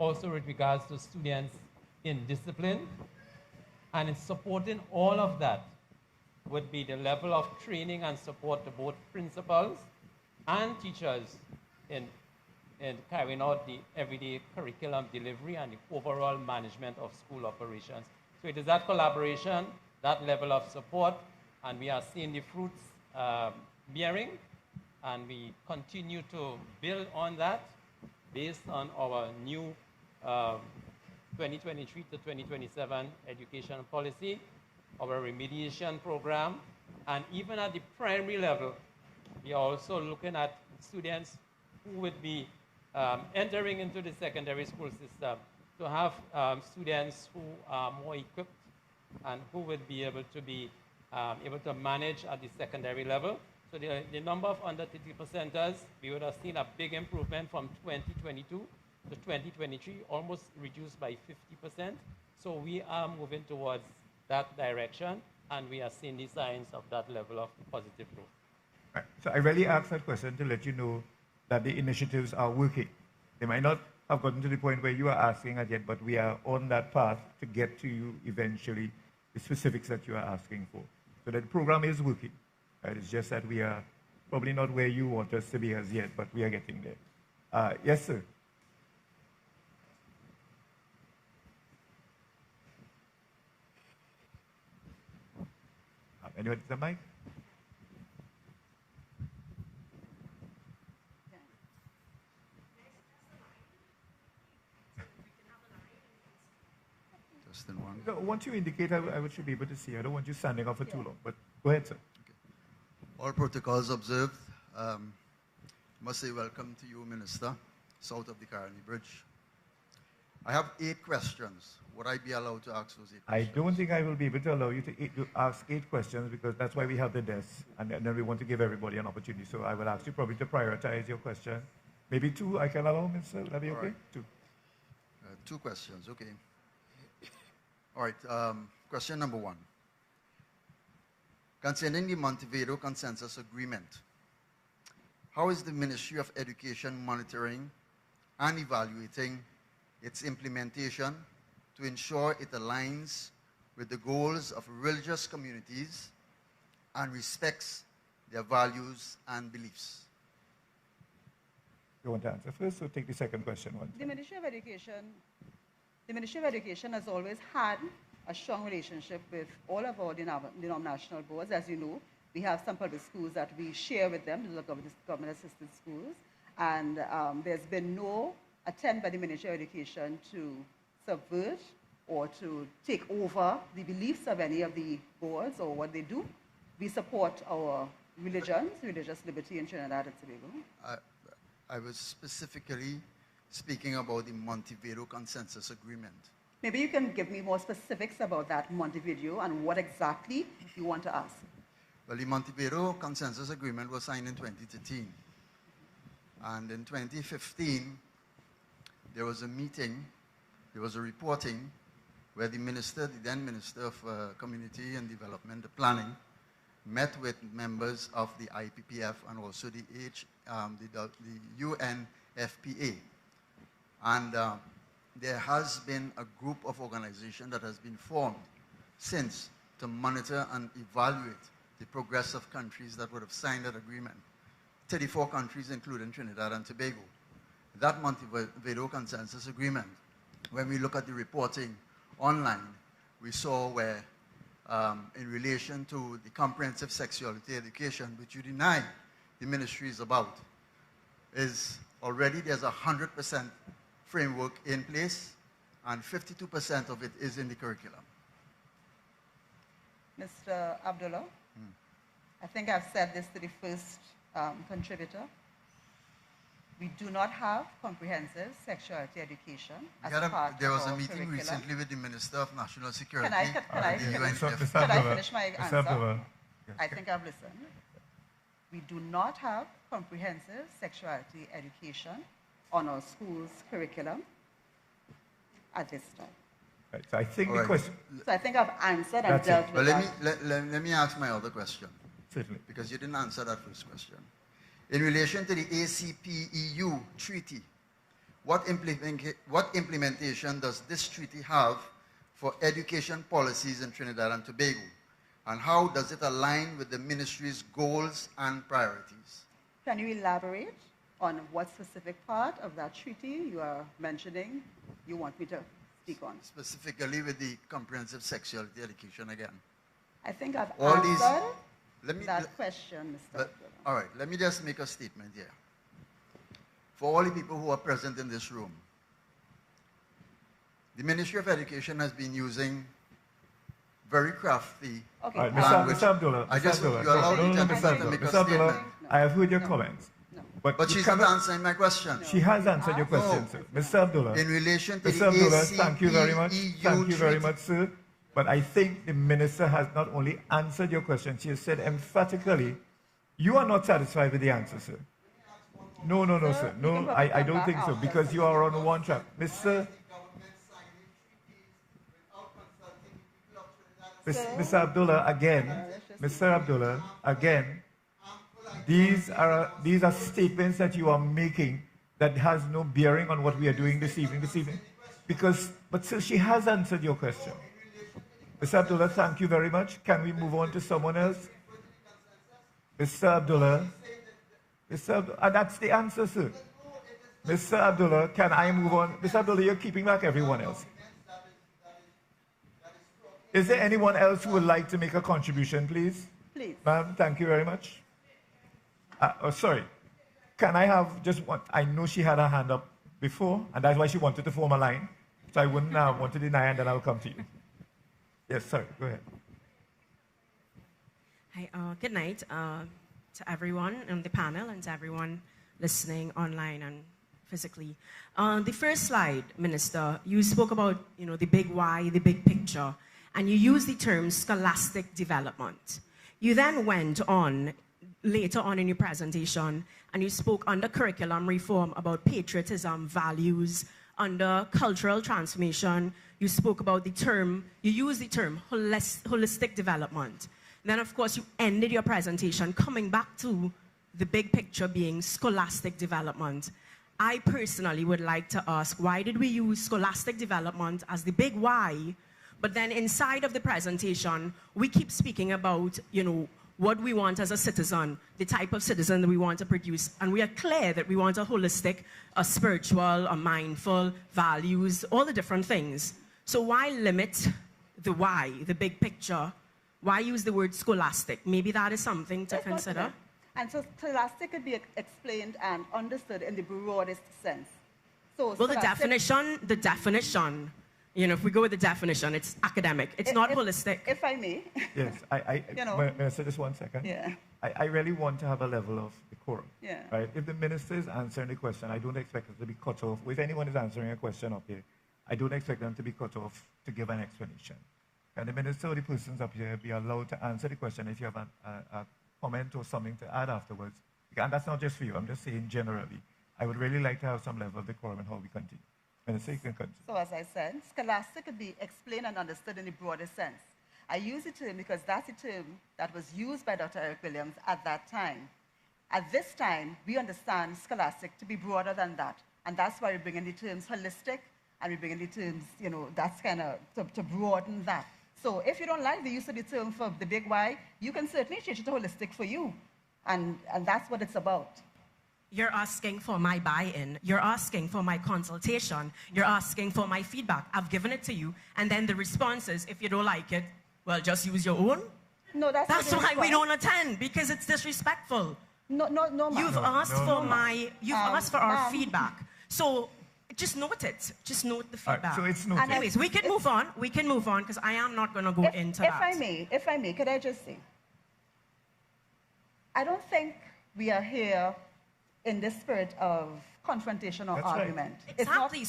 Also with regards to students in discipline. And in supporting all of that would be the level of training and support to both principals and teachers in carrying out the everyday curriculum delivery and the overall management of school operations. So it is that collaboration, that level of support, and we are seeing the fruits bearing, and we continue to build on that based on our new 2023 to 2027 education policy, our remediation program, and even at the primary level, we are also looking at students who would be entering into the secondary school system to have students who are more equipped and who would be able to manage at the secondary level. So the number of under 30%ers, we would have seen a big improvement from 2022 to 2023, almost reduced by 50%. So we are moving towards that direction, and we are seeing the signs of that level of positive growth. Right. So I really asked that question to let you know that the initiatives are working. They might not have gotten to the point where you are asking it yet, but we are on that path to get to you eventually the specifics that you are asking for. So that the program is working. Right? It's just that we are probably not where you want us to be as yet, but we are getting there. Yes, sir. Anyone with the mic? No, once you indicate, I should be able to see. I don't want you standing up for too long, but go ahead, sir. Okay. All protocols observed. Must say welcome to you, Minister, south of the Caroni Bridge. I have 8 questions. Would I be allowed to ask those 8 questions? I don't think I will be able to allow you to ask 8 questions because that's why we have the desk, and then we want to give everybody an opportunity. So I will ask you probably to prioritize your question. Maybe 2 I can allow, Mr. Will that be okay? Right. 2. 2 questions, okay. All right, question number 1. Concerning the Montevideo Consensus Agreement, how is the Ministry of Education monitoring and evaluating its implementation to ensure it aligns with the goals of religious communities and respects their values and beliefs? You want to answer first, or take the second question once? The Ministry of Education has always had a strong relationship with all of our denominational boards. As you know, we have some public schools that we share with them, the government-assisted schools, and there's been no attempt by the Ministry of Education to subvert or to take over the beliefs of any of the boards or what they do. We support our religions, religious liberty in Trinidad and Tobago. I was specifically speaking about the Montevideo Consensus Agreement. Maybe you can give me more specifics about that Montevideo and what exactly you want to ask. Well, the Montevideo Consensus Agreement was signed in 2013. And in 2015, there was a meeting, there was a reporting where the then Minister of Community and Development, the Planning, met with members of the IPPF and also the UNFPA. And there has been a group of organizations that has been formed since to monitor and evaluate the progress of countries that would have signed that agreement. 34 countries, including Trinidad and Tobago. That Montevideo Consensus Agreement, when we look at the reporting online, we saw where, in relation to the comprehensive sexuality education, which you deny the ministry is about, is already there's 100% framework in place, and 52% of it is in the curriculum. Mr. Abdullah, I think I've said this to the first contributor. We do not have comprehensive sexuality education as part there was of a our meeting curriculum. recently with the Minister of National Security. Can I finish my answer? I think I've listened. We do not have comprehensive sexuality education on our school's curriculum at this time. Right, so I think the question... So I think I've answered and dealt with that. Let me ask my other question. Certainly. Because you didn't answer that first question. In relation to the ACP-EU treaty, what implementation does this treaty have for education policies in Trinidad and Tobago? And how does it align with the ministry's goals and priorities? Can you elaborate on what specific part of that treaty you are mentioning you want me to speak on? Specifically with the comprehensive sexuality education again. I think I've answered that question, Mr. All right, let me just make a statement here. For all the people who are present in this room, the Ministry of Education has been using very crafty language. Mr. Abdullah, I have heard your comments. No. But she's not answering my question. She has answered your question, sir. Mr. Abdullah. In relation to Mr. the Abdullah, ACP, thank you very much. EU Thank you very treaty. much, sir. But I think the minister has not only answered your question, she has said emphatically, you are not satisfied with the answer, sir. No, sir. No, I don't think so, because you are on one track. Mr. Abdullah, again, Mr. Abdullah, again, these are statements that you are making that has no bearing on what we are doing this evening. But sir, she has answered your question. Mr. Abdullah, thank you very much. Can we move on to someone else? Mr. Abdullah, that's the answer, sir. Mr. Abdullah, can I move on? Mr. Abdullah, you're keeping back everyone else. Is there anyone else who would like to make a contribution, please? Please. Ma'am, thank you very much. Sorry. Can I have just one? I know she had her hand up before, and that's why she wanted to form a line. So I wouldn't want to deny, and then I'll come to you. Yes, sorry. Go ahead. Hi, good night to everyone on the panel and to everyone listening online and physically. The first slide, Minister, you spoke about the big why, the big picture, and you used the term scholastic development. You then went on later on in your presentation and you spoke under curriculum reform about patriotism, values, under cultural transformation. You spoke about you used the term holistic development. Then, of course, you ended your presentation coming back to the big picture being scholastic development. I personally would like to ask, why did we use scholastic development as the big why, but then inside of the presentation, we keep speaking about, what we want as a citizen, the type of citizen that we want to produce, and we are clear that we want a holistic, a spiritual, a mindful, values, all the different things. So why limit the why, the big picture? Why use the word scholastic? Maybe that is something to consider. And so scholastic could be explained and understood in the broadest sense. So well, the definition if we go with the definition, it's academic. It's not holistic. If I may. Yes, may I say just 1 second? Yeah. I really want to have a level of decorum. Yeah. Right? If the minister is answering the question, I don't expect it to be cut off. If anyone is answering a question up here, I don't expect them to be cut off to give an explanation. Can the minister or the persons up here be allowed to answer the question if you have a comment or something to add afterwards? And that's not just for you. I'm just saying generally. I would really like to have some level of decorum in how we continue. Minister, you can continue. So as I said, scholastic could be explained and understood in the broader sense. I use the term because that's the term that was used by Dr. Eric Williams at that time. At this time, we understand scholastic to be broader than that. And that's why we bring in the terms holistic, and we bring in the terms, that's kind of to broaden that. So if you don't like the use of the term for the big Y, you can certainly change it to holistic for you. And that's what it's about. You're asking for my buy-in. You're asking for my consultation. You're asking for my feedback. I've given it to you. And then the response is, if you don't like it, well, just use your own. No, that's why we don't attend, because it's disrespectful. No, ma'am. You've asked for our feedback. So just note it. Just note the feedback. So it's noted. Anyways, we can move on. We can move on, because I am not going to go into that. If I may, could I just say, I don't think we are here in the spirit of confrontation or argument. Right. Exactly.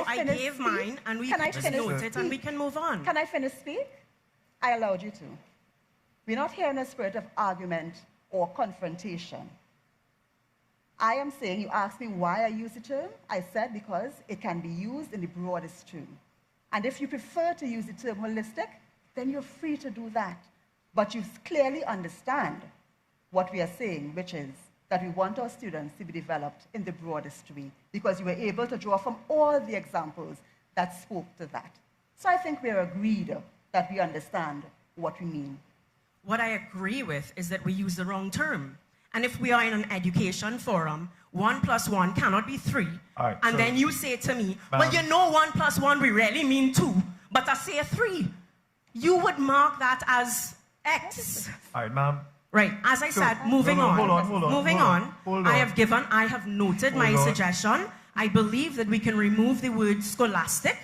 I gave mine, and we can just note it, and we can move on. Can I finish speak? I allowed you to. We're not here in a spirit of argument or confrontation. I am saying, you asked me why I use the term. I said because it can be used in the broadest term. And if you prefer to use the term holistic, then you're free to do that. But you clearly understand what we are saying, which is that we want our students to be developed in the broadest way, because you were able to draw from all the examples that spoke to that. So I think we're agreed that we understand what we mean. What I agree with is that we use the wrong term. And if we are in an education forum, 1 + 1 cannot be 3. Right, and then you say to me, well, 1 + 1, we really mean 2, but I say 3. You would mark that as X. All right, ma'am. Right, as I said, moving on. Moving on. I have noted my suggestion. I believe that we can remove the word scholastic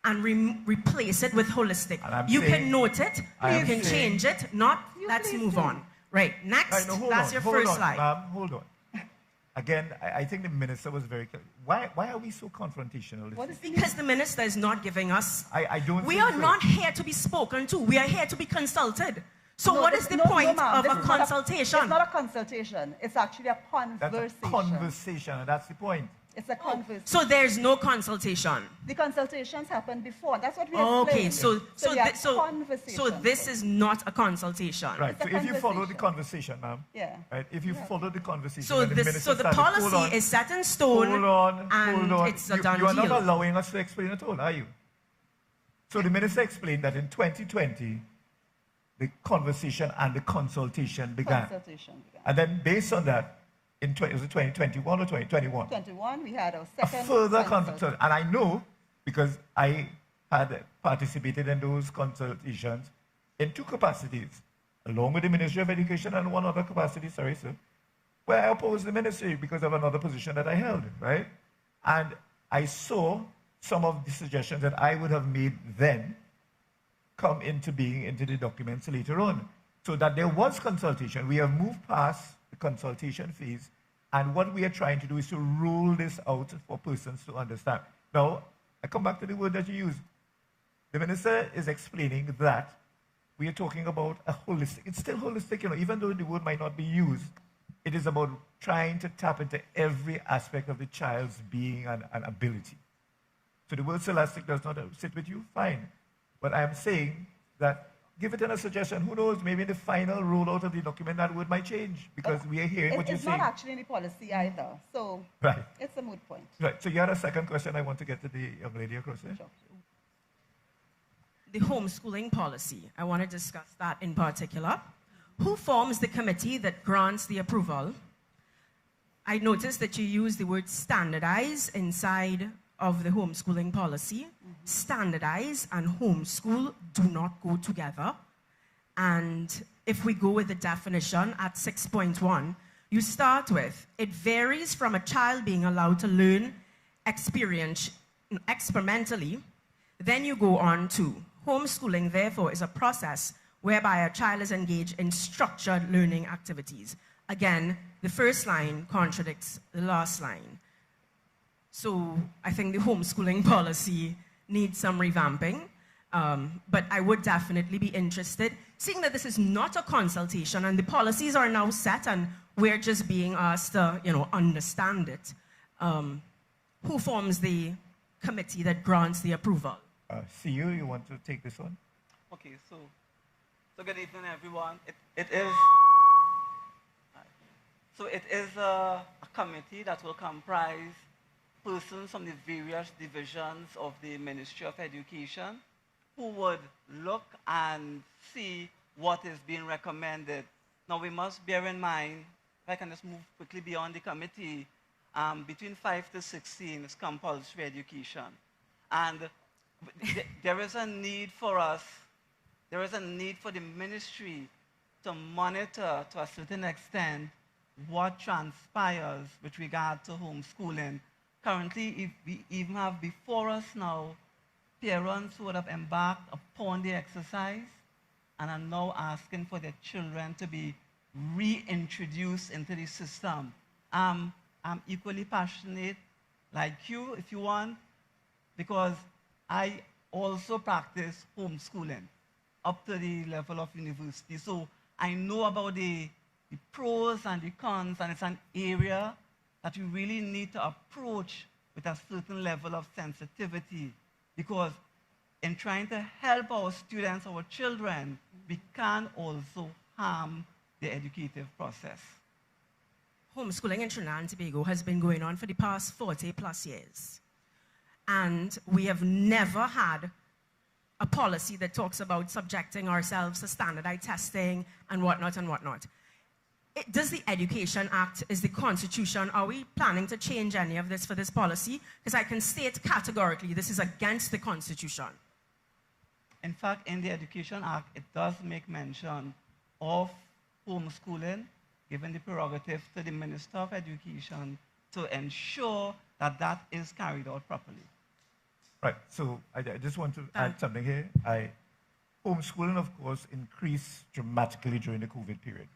and replace it with holistic. You can note it, you can change it, let's move on. Right, next, that's your first slide. Hold on. Again, I think the minister was very clear. Why are we so confrontational? Because the minister is not giving us... We are not here to be spoken to. We are here to be consulted. So what is the point of a consultation? It's not a consultation. It's actually a conversation. That's a conversation, and that's the point. It's a conversation. So there's no consultation? The consultations happened before. That's what we explained. Okay, so this is not a consultation. Right, so if you follow the conversation, ma'am. Yeah. Right, if you follow the conversation. So the policy is set in stone. Hold on. It's a done deal. You are not deal. allowing us to explain at all, are you? So the minister explained that in 2020, the conversation and the consultation began. And then based on that, was it 2021 or 2021? 21, we had our second further consultation. And I know, because I had participated in those consultations in 2 capacities, along with the Ministry of Education and 1 other capacity, sorry, sir, where I opposed the ministry because of another position that I held, right? And I saw some of the suggestions that I would have made then come into being into the documents later on. So that there was consultation. We have moved past the consultation phase, and what we are trying to do is to roll this out for persons to understand. Now, I come back to the word that you used. The minister is explaining that we are talking about a holistic, it's still holistic, even though the word might not be used, it is about trying to tap into every aspect of the child's being and ability. So the word scholastic does not sit with you, fine. But I am saying that give it in a suggestion. Who knows, maybe in the final rollout of the document that word might change, because we are hearing what you're saying. It's not actually in the policy either, so it's a moot point. Right, so you had a second question I want to get to the young lady across there. Sure. The homeschooling policy, I want to discuss that in particular. Who forms the committee that grants the approval? I noticed that you use the word standardize inside of the homeschooling policy. Standardize and homeschool do not go together. And if we go with the definition at 6.1, you start with, it varies from a child being allowed to learn experimentally Then you go on to homeschooling, therefore, is a process whereby a child is engaged in structured learning activities. Again, the first line contradicts the last line. So I think the homeschooling policy needs some revamping, but I would definitely be interested, seeing that this is not a consultation and the policies are now set and we're just being asked to, understand it. Who forms the committee that grants the approval? CEO, you want to take this one? Okay, so good evening, everyone. It is a committee that will comprise persons from the various divisions of the Ministry of Education who would look and see what is being recommended. Now, we must bear in mind, if I can just move quickly beyond the committee, between 5 to 16 is compulsory education. And there is a need for us, there is a need for the ministry to monitor to a certain extent what transpires with regard to homeschooling. Currently, we even have before us now parents who would have embarked upon the exercise and are now asking for their children to be reintroduced into the system. I'm equally passionate like you, if you want, because I also practice homeschooling up to the level of university. So I know about the pros and the cons, and it's an area that we really need to approach with a certain level of sensitivity, because in trying to help our students, our children, we can also harm the educative process. Homeschooling in Trinidad and Tobago has been going on for the past 40 plus years. And we have never had a policy that talks about subjecting ourselves to standardized testing and whatnot and whatnot. Does the Education Act, is the Constitution, are we planning to change any of this for this policy? Because I can state categorically this is against the Constitution. In fact, in the Education Act, it does make mention of homeschooling, giving the prerogative to the Minister of Education to ensure that that is carried out properly. Right, so I just want to add something here. Homeschooling, of course, increased dramatically during the COVID period.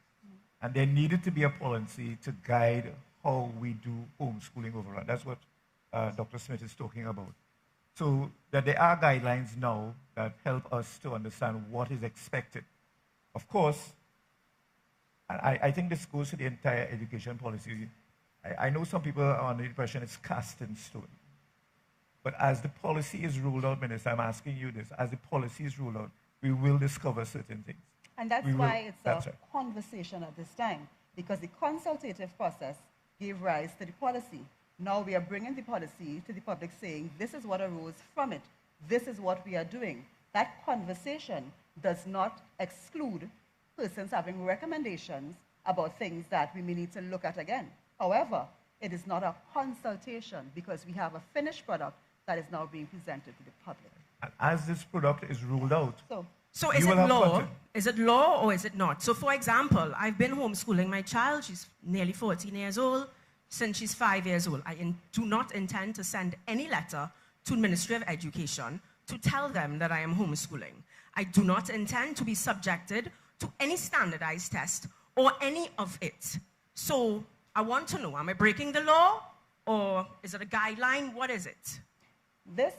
And there needed to be a policy to guide how we do homeschooling overall. That's what Dr. Smith is talking about. So that there are guidelines now that help us to understand what is expected. Of course, I think this goes to the entire education policy. I know some people are under the impression it's cast in stone. But as the policy is ruled out, Minister, I'm asking you this, as the policy is ruled out, we will discover certain things. And that's why it's a conversation at this time, because the consultative process gave rise to the policy. Now we are bringing the policy to the public saying, this is what arose from it. This is what we are doing. That conversation does not exclude persons having recommendations about things that we may need to look at again. However, it is not a consultation because we have a finished product that is now being presented to the public. And as this product is ruled out, so is it law? Is it law or is it not? So for example, I've been homeschooling my child. She's nearly 14 years old. Since she's 5 years old, I do not intend to send any letter to the Ministry of Education to tell them that I am homeschooling. I do not intend to be subjected to any standardized test or any of it. So I want to know, am I breaking the law or is it a guideline? What is it? This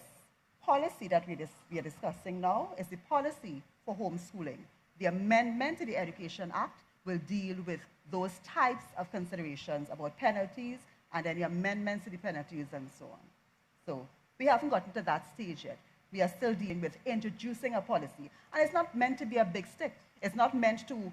policy that we are discussing now is the policy for homeschooling. The amendment to the Education Act will deal with those types of considerations about penalties and any amendments to the penalties and so on. So we haven't gotten to that stage yet. We are still dealing with introducing a policy. And it's not meant to be a big stick. It's not meant to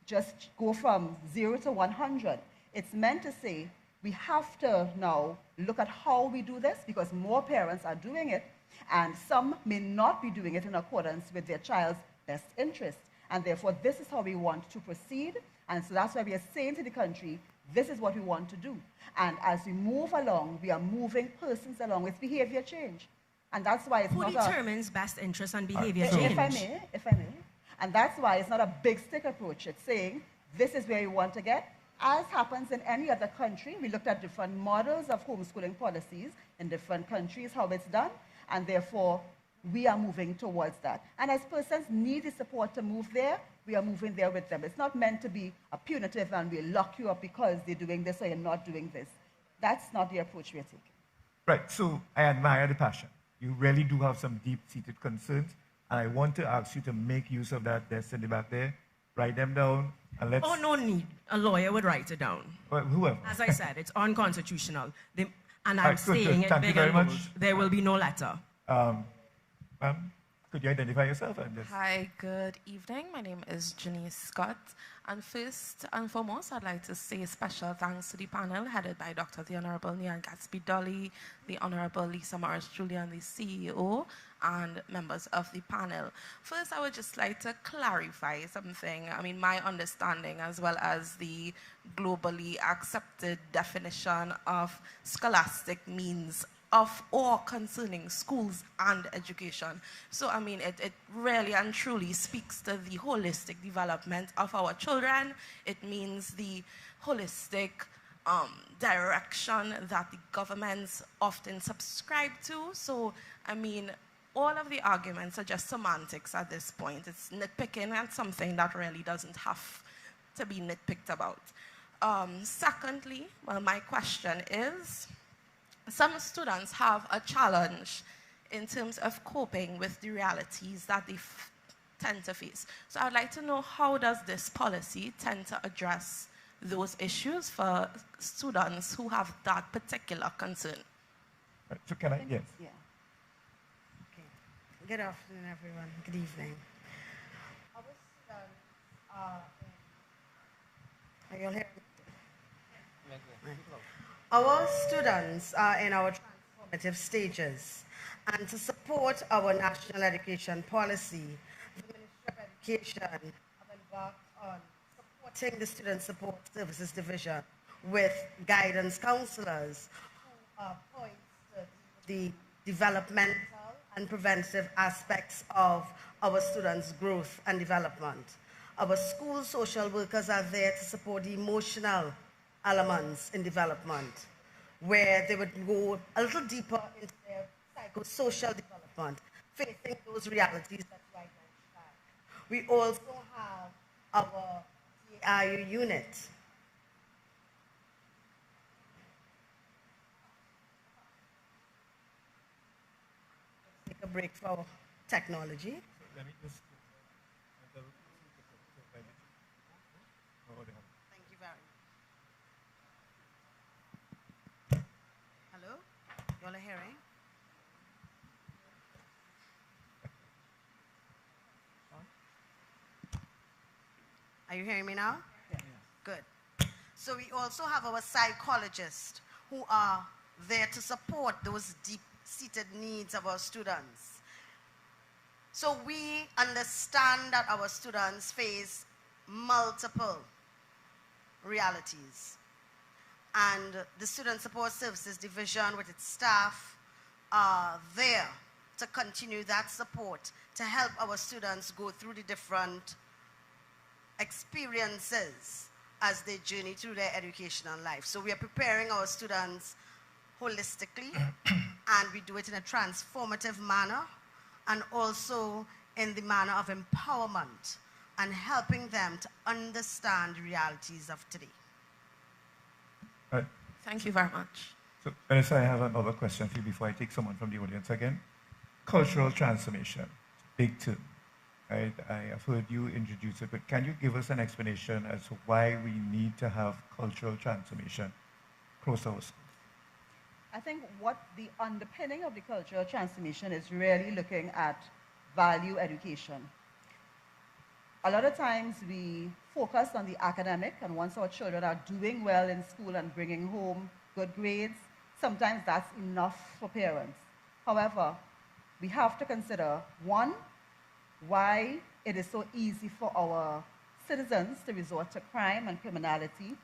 just go from 0 to 100. It's meant to say, we have to now look at how we do this because more parents are doing it and some may not be doing it in accordance with their child's best interest. And therefore, this is how we want to proceed. And so that's why we are saying to the country, this is what we want to do. And as we move along, we are moving persons along with behavior change. And that's why it's not Who determines best interest and behavior change? If I may. And that's why it's not a big stick approach. It's saying, this is where we want to get. As happens in any other country, we looked at different models of homeschooling policies in different countries, how it's done. and therefore we are moving towards that. And as persons need the support to move there, we are moving there with them. It's not meant to be a punitive and we'll lock you up because they're doing this or you're not doing this. That's not the approach we're taking. Right, so I admire the passion. You really do have some deep-seated concerns, and I want to ask you to make use of that desk in the back there. Write them down, and let's... Oh, no need. A lawyer would write it down. Well, whoever. As I said, it's unconstitutional. And I'm Right, good, saying good. it Thank you big very and bold. much. There will be no letter. Could you identify yourself? And just... Hi, good evening. My name is Janice Scott. And first and foremost, I'd like to say special thanks to the panel headed by Dr. the Honorable Nian Gatsby-Dolly, the Honorable Lisa Morris-Julian, the CEO, and members of the panel. First, I would just like to clarify something. I mean, my understanding, as well as the globally accepted definition of scholastic means of or concerning schools and education. So, I mean, it really and truly speaks to the holistic development of our children. It means the holistic direction that the governments often subscribe to. So, I mean, all of the arguments are just semantics at this point. It's nitpicking and something that really doesn't have to be nitpicked about. Secondly, well, my question is, some students have a challenge in terms of coping with the realities that they tend to face. So I'd like to know, how does this policy tend to address those issues for students who have that particular concern? Right, so can I? Yes. Yeah. Okay. Good afternoon, everyone. Good evening. Our students are you all hearing me? Right. Our students are in our transformative stages, and to support our national education policy, the Ministry of Education have embarked on supporting the Student Support Services Division with guidance counselors who are poised to the developmental and preventive aspects of our students' growth and development. Our school social workers are there to support the emotional elements in development, where they would go a little deeper into their psychosocial development, facing those realities that you identified. We also have our TIU unit. Let's take a break for technology. Let me just... Thank you very much. Hello? You all are hearing? Are you hearing me now? Yeah. Good. So we also have our psychologists who are there to support those deep-seated needs of our students. So we understand that our students face multiple realities. And the Student Support Services Division with its staff are there to continue that support, to help our students go through the different experiences as they journey through their educational life. So we are preparing our students holistically, and we do it in a transformative manner, and also in the manner of empowerment and helping them to understand the realities of today. Right. Thank you very much. So, Vanessa, I have another question for you before I take someone from the audience again. Cultural transformation, big term. Right? I have heard you introduce it, but can you give us an explanation as to why we need to have cultural transformation across our schools? I think what the underpinning of the cultural transformation is really looking at value education. A lot of times we focus on the academic, and once our children are doing well in school and bringing home good grades, sometimes that's enough for parents. However, we have to consider, one, why it is so easy for our citizens to resort to crime and criminality.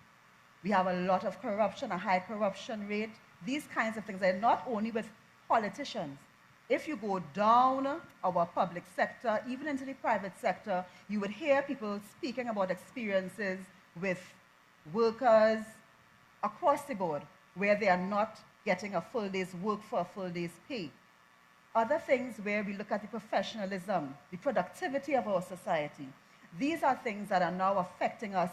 We have a lot of corruption, a high corruption rate. These kinds of things are not only with politicians. If you go down our public sector, even into the private sector, you would hear people speaking about experiences with workers across the board where they are not getting a full day's work for a full day's pay. other things where we look at the professionalism, the productivity of our society. These are things that are now affecting us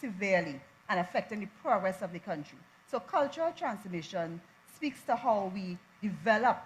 severely and affecting the progress of the country. So cultural transformation speaks to how we develop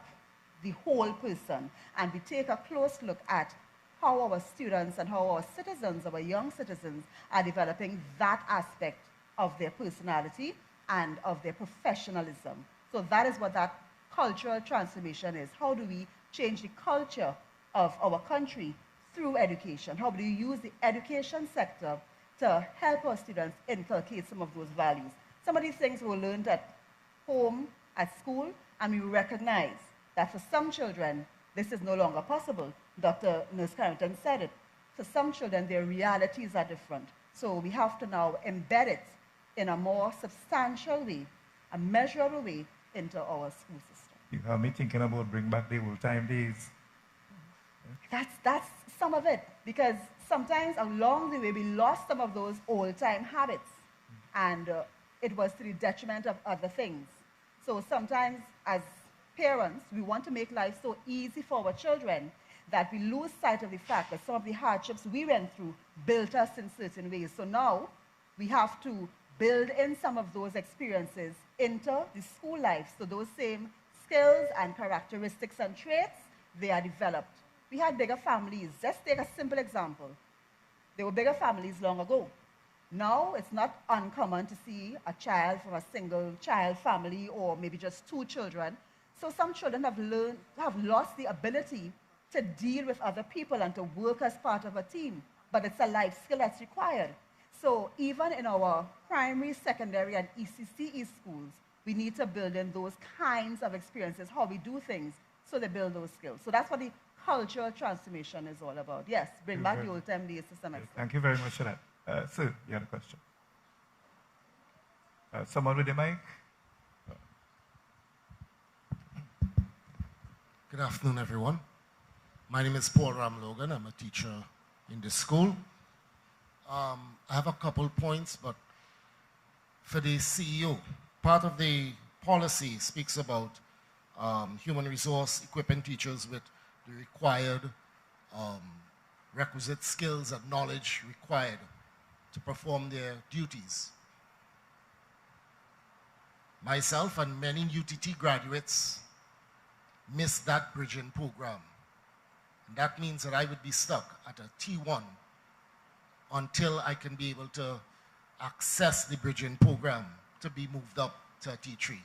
the whole person, and we take a close look at how our students and how our citizens, our young citizens, are developing that aspect of their personality and of their professionalism. So that is what that cultural transformation is. How do we change the culture of our country through education? How do we use the education sector to help our students inculcate some of those values? Some of these things were learned at home, at school, and we recognize that for some children, this is no longer possible. Dr. Nurse Carrington said it. For some children, their realities are different. So we have to now embed it in a more substantial way, a measurable way into our school system. You have me thinking about bring back the old time days. That's some of it, because sometimes along the way we lost some of those old time habits, and it was to the detriment of other things. So sometimes as parents, we want to make life so easy for our children that we lose sight of the fact that some of the hardships we went through built us in certain ways. So now we have to build in some of those experiences into the school life. So those same skills and characteristics and traits, they are developed. We had bigger families. Just take a simple example. There were bigger families long ago. Now it's not uncommon to see a child from a single child family or maybe just two children. So some children have lost the ability to deal with other people and to work as part of a team. But it's a life skill that's required. So even in our primary, secondary, and ECCE schools, we need to build in those kinds of experiences, how we do things, so they build those skills. So that's what the cultural transformation is all about. Yes, bring back the old time days to some extent. Thank you very much for that. Sir, you had a question. Someone with the mic? Good afternoon, everyone. My name is Paul Ramlogan. I'm a teacher in this school. I have a couple points, but for the CEO, part of the policy speaks about human resource equipping teachers with the required requisite skills and knowledge required to perform their duties. Myself and many UTT graduates missed that bridging program. And that means that I would be stuck at a T1 until I can be able to access the bridging program to be moved up to a T3.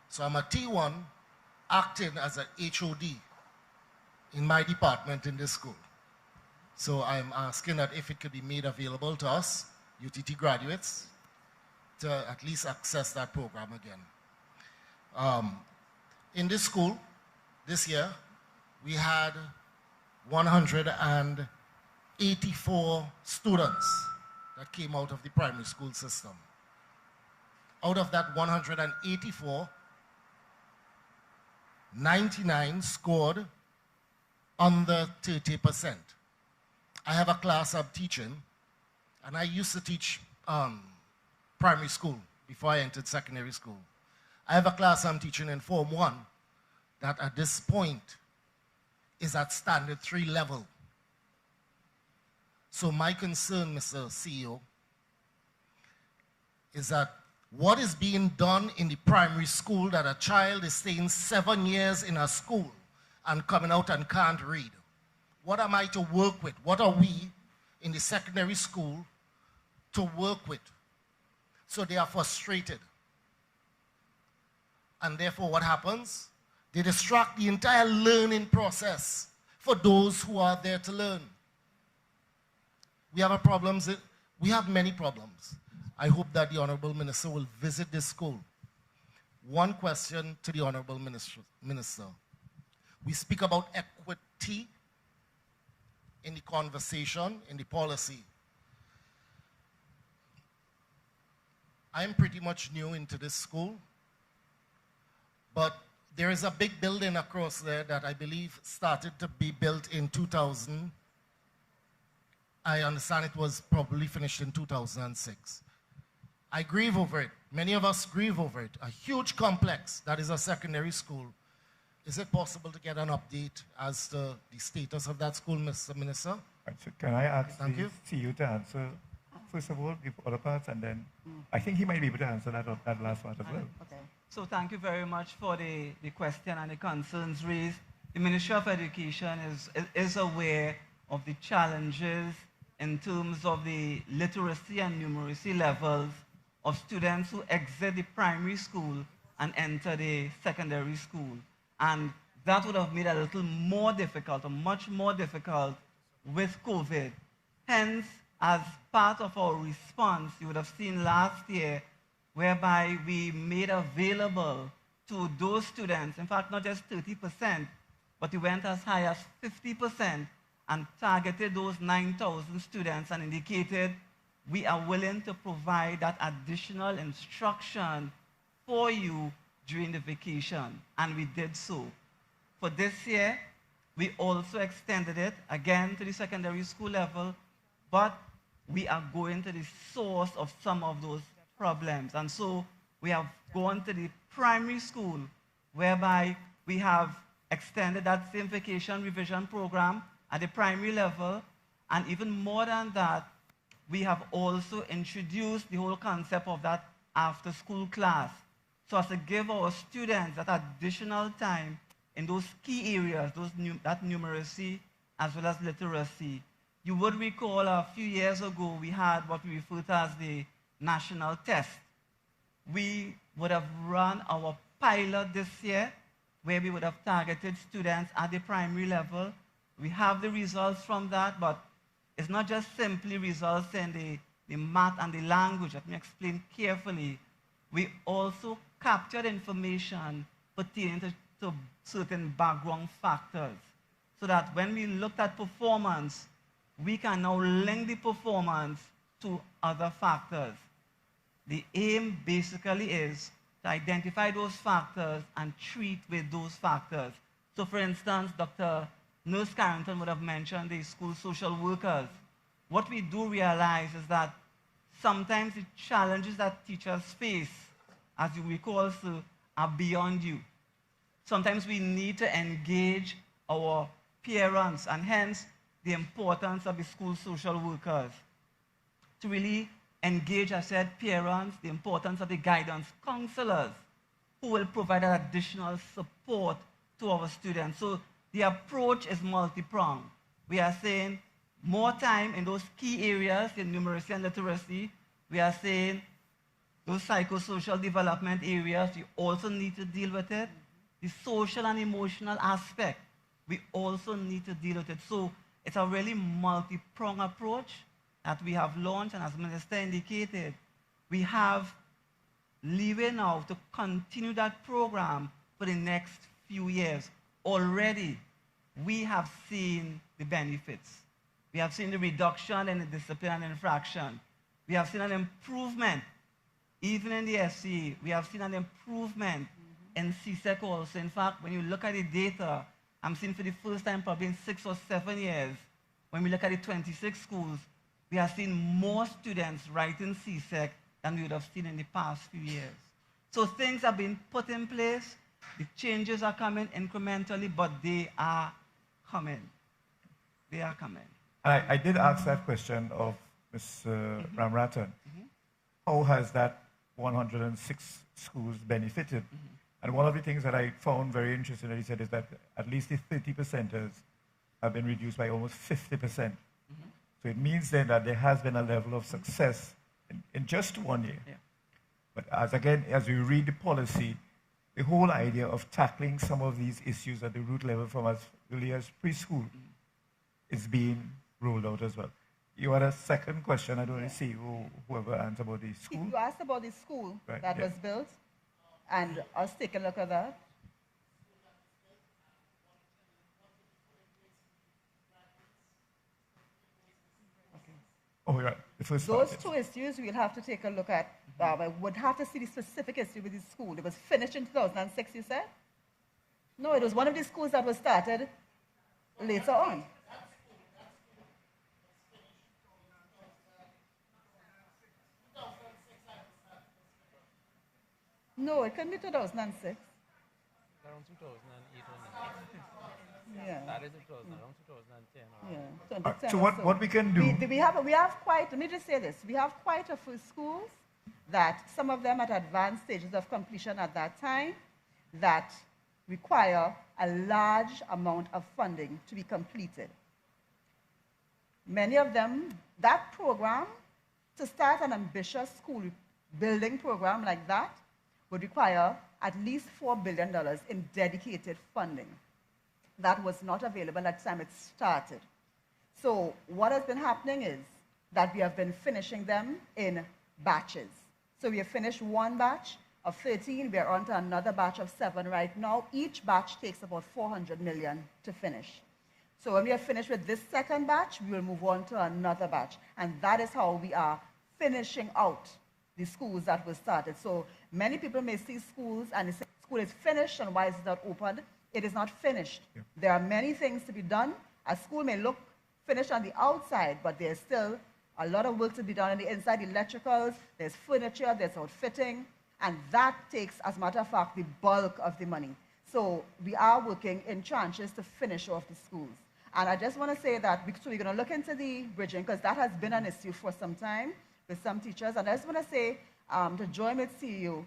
So I'm a T1 acting as an HOD in my department in this school. So I'm asking that if it could be made available to us, UTT graduates, to at least access that program again. In this school, this year, we had 184 students that came out of the primary school system. Out of that 184, 99 scored under 30%. I have a class I'm teaching, and I used to teach primary school before I entered secondary school. I have a class I'm teaching in Form 1 that at this point is at Standard 3 level. So my concern, Mr. CEO, is that what is being done in the primary school that a child is staying 7 years in a school and coming out and can't read? What am I to work with? What are we in the secondary school to work with? So they are frustrated. And therefore what happens? They distract the entire learning process for those who are there to learn. We have we have many problems. I hope that the Honorable Minister will visit this school. One question to the Honorable Minister. We speak about equity in the conversation, in the policy. I'm pretty much new into this school, but there is a big building across there that I believe started to be built in 2000. I understand it was probably finished in 2006. I grieve over it. Many of us grieve over it. A huge complex that is a secondary school Is it possible to get an update as to the status of that school, Mr. Minister? Right, so can I ask Thank you. CEO to answer, first of all, the other parts, and then I think he might be able to answer that last part as well. Okay. So thank you very much for the question and the concerns raised. The Ministry of Education is aware of the challenges in terms of the literacy and numeracy levels of students who exit the primary school and enter the secondary school. And that would have made it a little more difficult, or much more difficult, with COVID. Hence, as part of our response, you would have seen last year, whereby we made available to those students, in fact, not just 30%, but we went as high as 50% and targeted those 9,000 students and indicated we are willing to provide that additional instruction for you during the vacation, and we did so. For this year, we also extended it again to the secondary school level, but we are going to the source of some of those problems. And so we have gone to the primary school, whereby we have extended that same vacation revision program at the primary level, and even more than that, we have also introduced the whole concept of that after-school class, so as to give our students that additional time in those key areas, that numeracy as well as literacy. You would recall a few years ago, we had what we refer to as the national test. We would have run our pilot this year, where we would have targeted students at the primary level. We have the results from that, but it's not just simply results in the math and the language. Let me explain carefully. We also captured information pertaining to certain background factors, so that when we looked at performance, we can now link the performance to other factors. The aim basically is to identify those factors and treat with those factors. So for instance, Dr. Nurse Carrington would have mentioned the school social workers. What we do realize is that sometimes the challenges that teachers face, as you recall, sir, are beyond you. Sometimes we need to engage our parents, and hence the importance of the school social workers. To really engage, I said, parents, the importance of the guidance counselors, who will provide additional support to our students. So the approach is multi-pronged. We are saying more time in those key areas in numeracy and literacy. We are saying those psychosocial development areas, we also need to deal with it. The social and emotional aspect, we also need to deal with it. So it's a really multi-pronged approach that we have launched, and as the Minister indicated, we have leeway now to continue that program for the next few years. Already, we have seen the benefits. We have seen the reduction in the discipline and infraction. We have seen an improvement, even in the SC. We have seen an improvement in CSEC also. In fact, when you look at the data, I'm seeing for the first time probably in 6 or 7 years, when we look at the 26 schools, we are seeing more students writing CSEC than we would have seen in the past few years. So things have been put in place. The changes are coming incrementally, but they are coming. They are coming. I did ask that question of Ms. Ramratan. How has that 106 schools benefited? And one of the things that I found very interesting that he said is that at least the 30%ers have been reduced by almost 50%. So it means then that there has been a level of success in just 1 year. Yeah. But as we read the policy, the whole idea of tackling some of these issues at the root level from as early as preschool is being rolled out as well. You had a second question. I don't really see whoever answered about the school. You asked about the school Right, that yeah. was built, and let's take a look at that. Oh, right. The first Those part, two issues we'll have to take a look at. I would have to see the specific issue with the school. It was finished in 2006, you said? No, it was one of the schools that was started later on. No, it couldn't be 2006. around 2008 or 9. Yeah. That is 2000, around 2010. Yeah, 2010 So or what we can do... We have quite, let me just say this, we have quite a few schools that some of them at advanced stages of completion at that time that require a large amount of funding to be completed. Many of them, that program, to start an ambitious school building program like that, would require at least $4 billion in dedicated funding. That was not available at the time it started. So what has been happening is that we have been finishing them in batches. So we have finished one batch of 13, we are on to another batch of 7 right now. Each batch takes about 400 million to finish. So when we are finished with this second batch, we will move on to another batch. And that is how we are finishing out the schools that were started. So many people may see schools and they say, school is finished and why is it not opened? It is not finished. Yeah. There are many things to be done. A school may look finished on the outside, but there's still a lot of work to be done on the inside, electricals, there's furniture, there's outfitting, and that takes, as a matter of fact, the bulk of the money. So we are working in tranches to finish off the schools. And I just want to say that so we're going to look into the bridging, because that has been an issue for some time with some teachers. And I just want to say to join with CEO,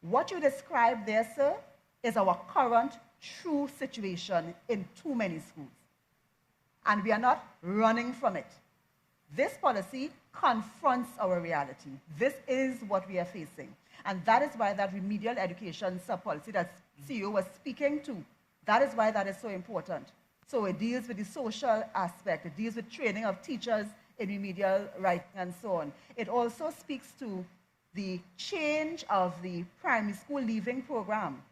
what you described there, sir, is our current true situation in too many schools. And we are not running from it. This policy confronts our reality. This is what we are facing. And that is why that remedial education sub-policy that CEO was speaking to, that is why that is so important. So it deals with the social aspect. It deals with training of teachers in remedial writing and so on. It also speaks to the change of the primary school leaving program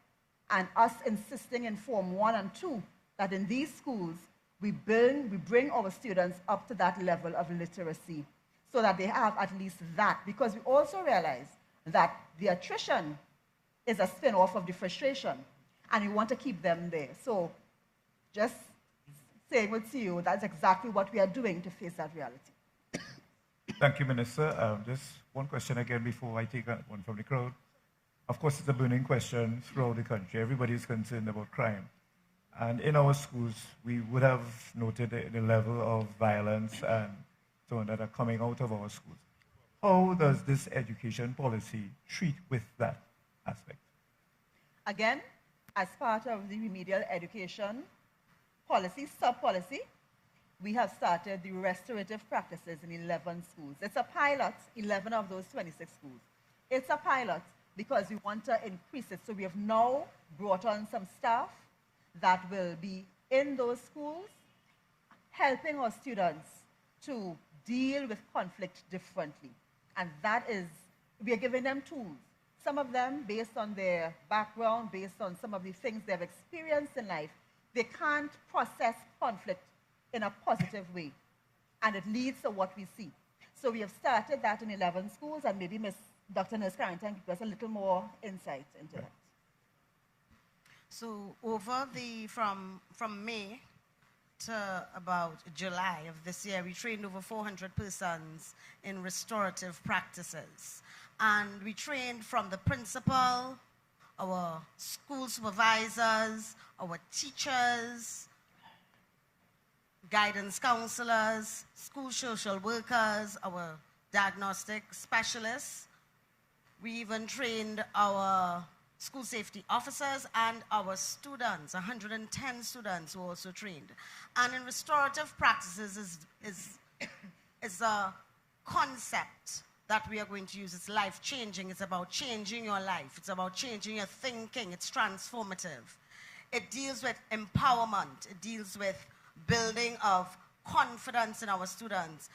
and us insisting in Form 1 and 2 that in these schools, we bring our students up to that level of literacy so that they have at least that. Because we also realize that the attrition is a spin-off of the frustration, and we want to keep them there. So just saying with you, that's exactly what we are doing to face that reality. Thank you, Minister. Just one question again before I take one from the crowd. Of course, it's a burning question throughout the country. Everybody is concerned about crime. And in our schools, we would have noted the level of violence and so on that are coming out of our schools. How does this education policy treat with that aspect? Again, as part of the remedial education policy, sub-policy, we have started the restorative practices in 11 schools. It's a pilot, 11 of those 26 schools. It's a pilot because we want to increase it. So we have now brought on some staff that will be in those schools, helping our students to deal with conflict differently. And that is, we are giving them tools. Some of them, based on their background, based on some of the things they've experienced in life, they can't process conflict in a positive way. And it leads to what we see. So we have started that in 11 schools, and maybe Dr. Nurse Carrington can give us a little more insight into that. So from May to about July of this year, we trained over 400 persons in restorative practices. And we trained from the principal, our school supervisors, our teachers, guidance counselors, school social workers, our diagnostic specialists. We even trained our school safety officers and our students, 110 students who also trained. And in restorative practices is a concept that we are going to use. It's life-changing. It's about changing your life. It's about changing your thinking. It's transformative. It deals with empowerment. It deals with building of confidence in our students,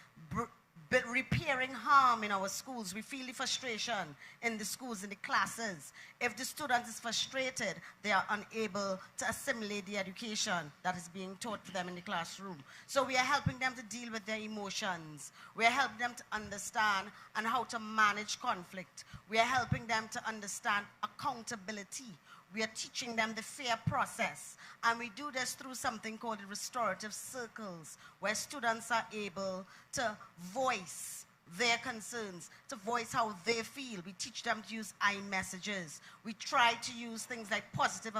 repairing harm in our schools. We feel the frustration in the schools, in the classes. If the student is frustrated, they are unable to assimilate the education that is being taught to them in the classroom. So we are helping them to deal with their emotions. We are helping them to understand and how to manage conflict. We are helping them to understand accountability. We are teaching them the fair process. And we do this through something called the restorative circles, where students are able to voice their concerns, to voice how they feel. We teach them to use I messages. We try to use things like positive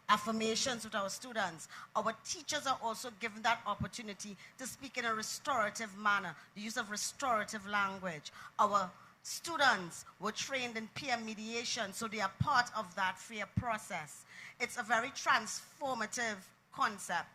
affirmations with our students. Our teachers are also given that opportunity to speak in a restorative manner, the use of restorative language. Our students were trained in peer mediation, so they are part of that fair process. It's a very transformative concept.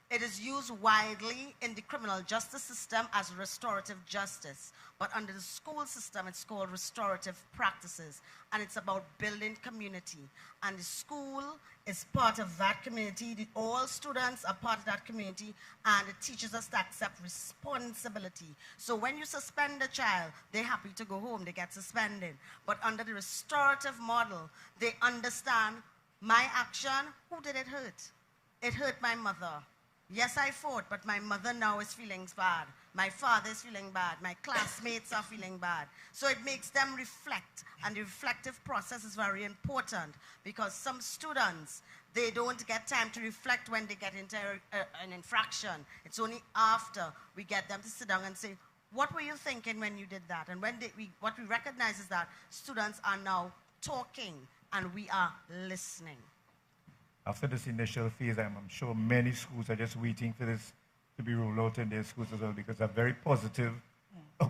It is used widely in the criminal justice system as restorative justice, but under the school system, it's called restorative practices, and it's about building community. And the school is part of that community. All students are part of that community, and it teaches us to accept responsibility. So when you suspend a child, they're happy to go home, they get suspended. But under the restorative model, they understand my action, who did it hurt? It hurt my mother. Yes, I fought, but my mother now is feeling bad. My father is feeling bad. My classmates are feeling bad. So it makes them reflect, and the reflective process is very important because some students, they don't get time to reflect when they get into an infraction. It's only after we get them to sit down and say, what were you thinking when you did that? And what we recognize is that students are now talking and we are listening. After this initial phase, I'm sure many schools are just waiting for this to be rolled out in their schools as well, because it's a very positive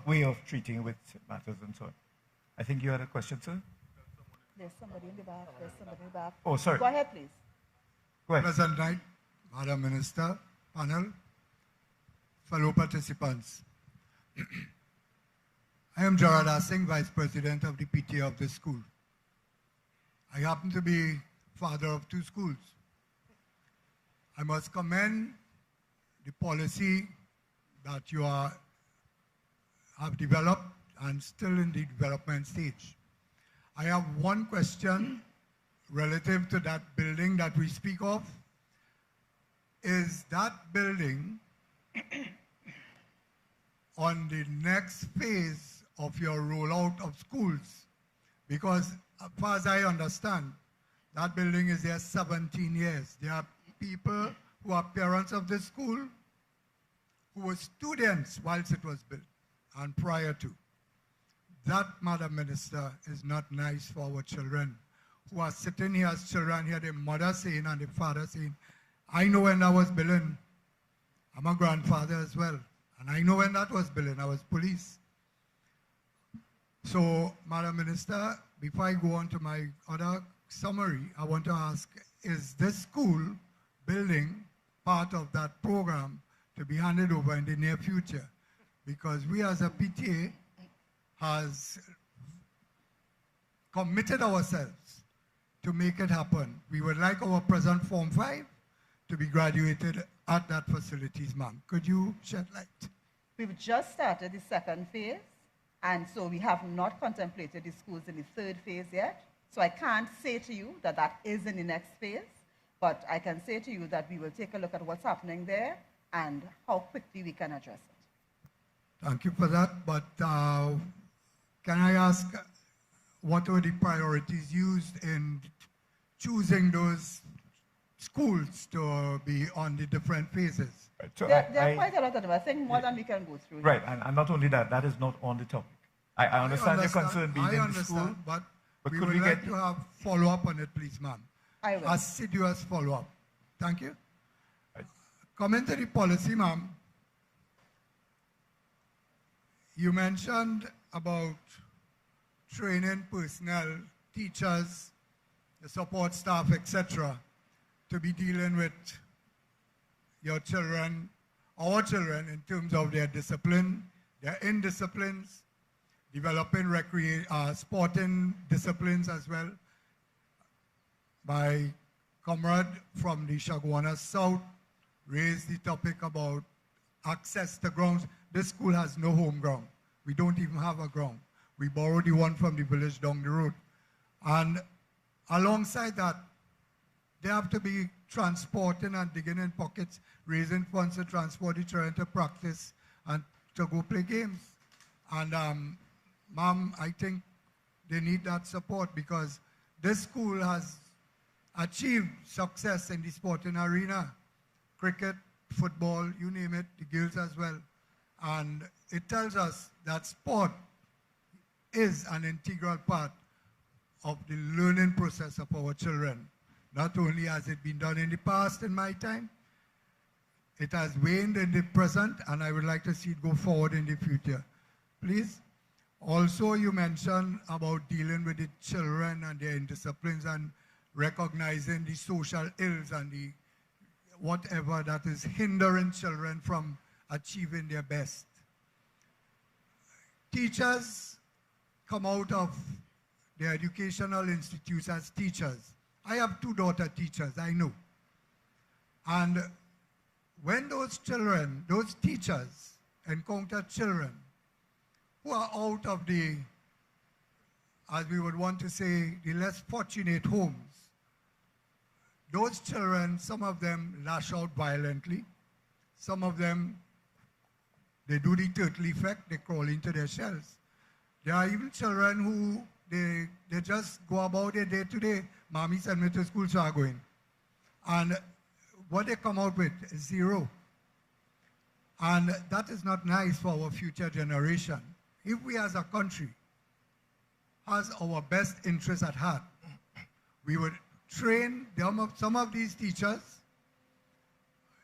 way of treating with matters and so on. I think you had a question, sir? There's somebody in the back. There's somebody in the back. Oh, sorry. Go ahead, please. Go ahead. Pleasant night, Madam Minister, panel, fellow participants. I am Gerard Assing, Vice President of the PTA of this school. I happen to be father of 2 schools. I must commend the policy that you have developed and still in the development stage. I have one question relative to that building that we speak of. Is that building on the next phase of your rollout of schools? Because as far as I understand, that building is there 17 years. There are people who are parents of this school who were students whilst it was built and prior to. That, Madam Minister, is not nice for our children who are sitting here as children, hear their mother saying and the father saying, I know when that was building. I'm a grandfather as well. And I know when that was building. I was police. So, Madam Minister, before I go on to my other summary, I want to ask, is this school building part of that program to be handed over in the near future? Because we as a PTA has committed ourselves to make it happen. We would like our present Form 5 to be graduated at that facilities, ma'am. Could you shed light? We've just started the 2nd phase, and so we have not contemplated the schools in the 3rd phase yet. So I can't say to you that that is in the next phase, but I can say to you that we will take a look at what's happening there and how quickly we can address it. Thank you for that, but can I ask what were the priorities used in choosing those schools to be on the different phases? Right. So there are quite a lot of them. I think more than we can go through. Right, and not only that, that is not on the topic. I understand your concern being in the school. But we could would we like get to have follow-up on it, please, ma'am. I will. Assiduous follow-up. Thank you. Coming to the policy, ma'am, you mentioned about training personnel, teachers, the support staff, etc., to be dealing with your children, our children, in terms of their discipline, their indisciplines, developing sporting disciplines as well. My comrade from the Chaguanas South raised the topic about access to grounds. This school has no home ground. We don't even have a ground. We borrowed the one from the village down the road. And alongside that, they have to be transporting and digging in pockets, raising funds to transport the children to practice and to go play games. And ma'am, I think they need that support because this school has achieved success in the sporting arena. Cricket, football, you name it, the girls as well. And it tells us that sport is an integral part of the learning process of our children, Not only has it been done in the past in my time, it has waned in the present, and I would like to see it go forward in the future. Please. Also, you mentioned about dealing with the children and their indisciplines and recognizing the social ills and the whatever that is hindering children from achieving their best. Teachers come out of their educational institutes as teachers. I have 2 daughter teachers, I know. And when those children, those teachers encounter children who are out of the, as we would want to say, the less fortunate homes, those children, some of them lash out violently. Some of them, they do the turtle effect, they crawl into their shells. There are even children who, they just go about their day to day. Mommy sent me to school, so I'm going. And what they come out with is 0. And that is not nice for our future generation. If we as a country has our best interests at heart, we would train some of these teachers,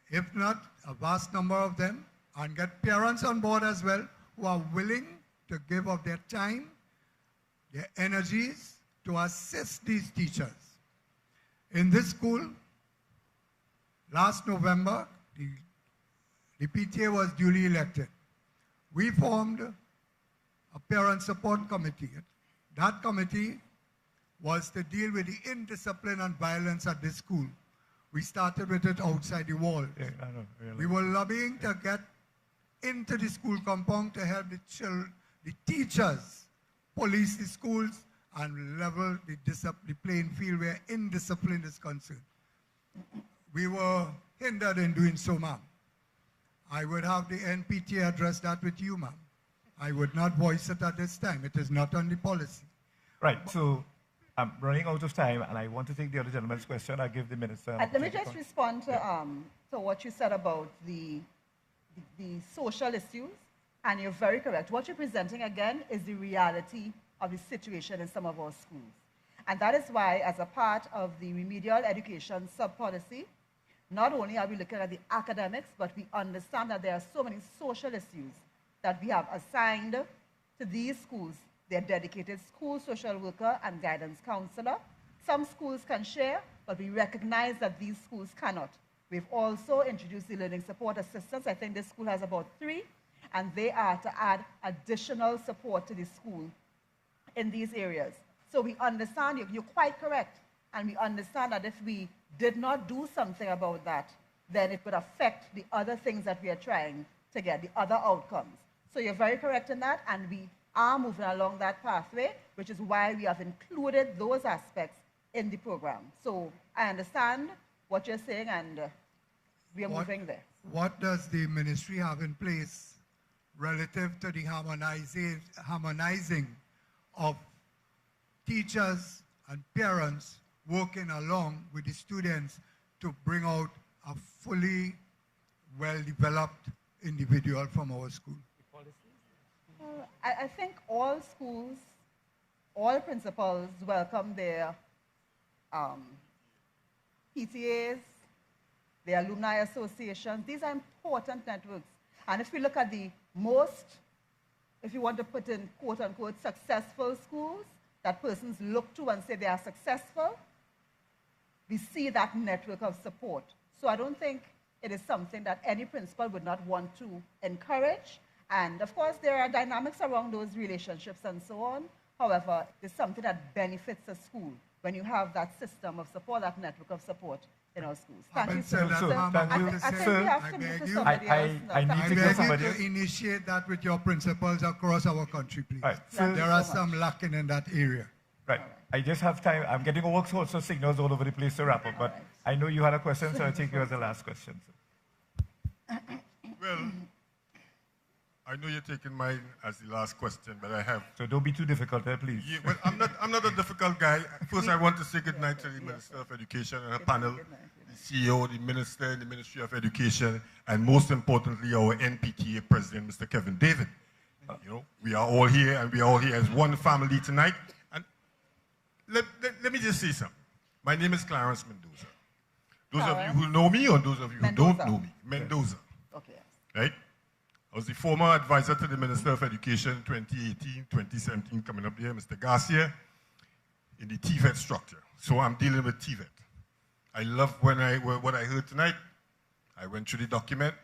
if not a vast number of them, and get parents on board as well who are willing to give of their time, their energies to assist these teachers. In this school, last November, the PTA was duly elected. We formed a parent support committee. That committee was to deal with the indiscipline and violence at this school. We started with it outside the wall. Yeah, I know, really. We were lobbying to get into the school compound to help the teachers police the schools and level the playing field where indiscipline is concerned. We were hindered in doing so, ma'am. I would have the NPTA address that with you, ma'am. I would not voice it at this time. It is not on the policy. Right, so I'm running out of time, and I want to take the other gentleman's question. I'll give the minister. Let me just respond to what you said about the social issues, and you're very correct. What you're presenting, again, is the reality of the situation in some of our schools. And that is why, as a part of the remedial education sub-policy, not only are we looking at the academics, but we understand that there are so many social issues that we have assigned to these schools. They're dedicated school social worker and guidance counselor. Some schools can share, but we recognize that these schools cannot. We've also introduced the learning support assistants. I think this school has about 3, and they are to add additional support to the school in these areas. So we understand, you're quite correct, and we understand that if we did not do something about that, then it would affect the other things that we are trying to get, the other outcomes. So you're very correct in that, and we are moving along that pathway, which is why we have included those aspects in the program. So I understand what you're saying, and we are moving there. What does the ministry have in place relative to the harmonizing of teachers and parents working along with the students to bring out a fully well-developed individual from our school? I think all schools, all principals welcome their PTAs, their alumni associations. These are important networks. And if we look at the most, if you want to put in quote-unquote successful schools that persons look to and say they are successful, we see that network of support. So I don't think it is something that any principal would not want to encourage. And of course, there are dynamics around those relationships and so on. However, it's something that benefits a school when you have that system of support, that network of support in our schools. Thank you so much. I beg you to initiate that with your principals across our country, please. Right. There are some lacking in that area. Right. I just have time. I'm getting also signals all over the place to wrap up, but I know you had a question, so I'll take you as the last question. Well, I know you're taking mine as the last question, but I have. So don't be too difficult there, please. Yeah, well, I'm not a difficult guy. First, I want to say good night to the Minister of Education and her panel, the CEO, the Minister in the Ministry of Education, and most importantly, our NPTA President, Mr. Kevin David. You know, we are all here, and we are all here as one family tonight. And let me just say something. My name is Clarence Mendoza. Those of you who know me or those of you who don't know me, Mendoza. Okay. Right? I was the former advisor to the Minister of Education 2018, 2017, coming up here, Mr. Garcia, in the TVET structure. So I'm dealing with TVET. I love what I heard tonight. I went through the document,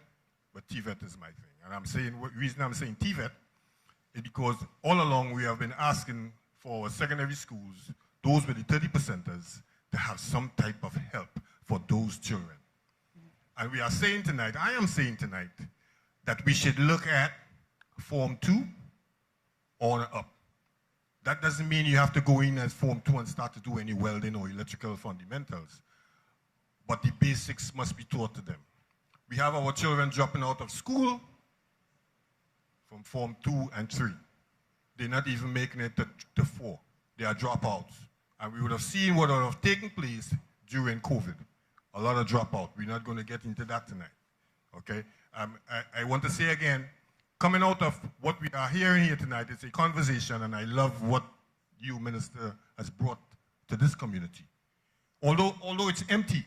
but TVET is my thing. And I'm saying, the reason I'm saying TVET is because all along we have been asking for our secondary schools, those with the 30%ers, to have some type of help for those children. And we are saying tonight, I am saying tonight, that we should look at Form 2 or up. That doesn't mean you have to go in as Form 2 and start to do any welding or electrical fundamentals. But the basics must be taught to them. We have our children dropping out of school from Form 2 and 3. They're not even making it to 4. They are dropouts. And we would have seen what would have taken place during COVID. A lot of dropout. We're not going to get into that tonight. Okay? I want to say again, coming out of what we are hearing here tonight, it's a conversation, and I love what you, Minister, has brought to this community. Although it's empty,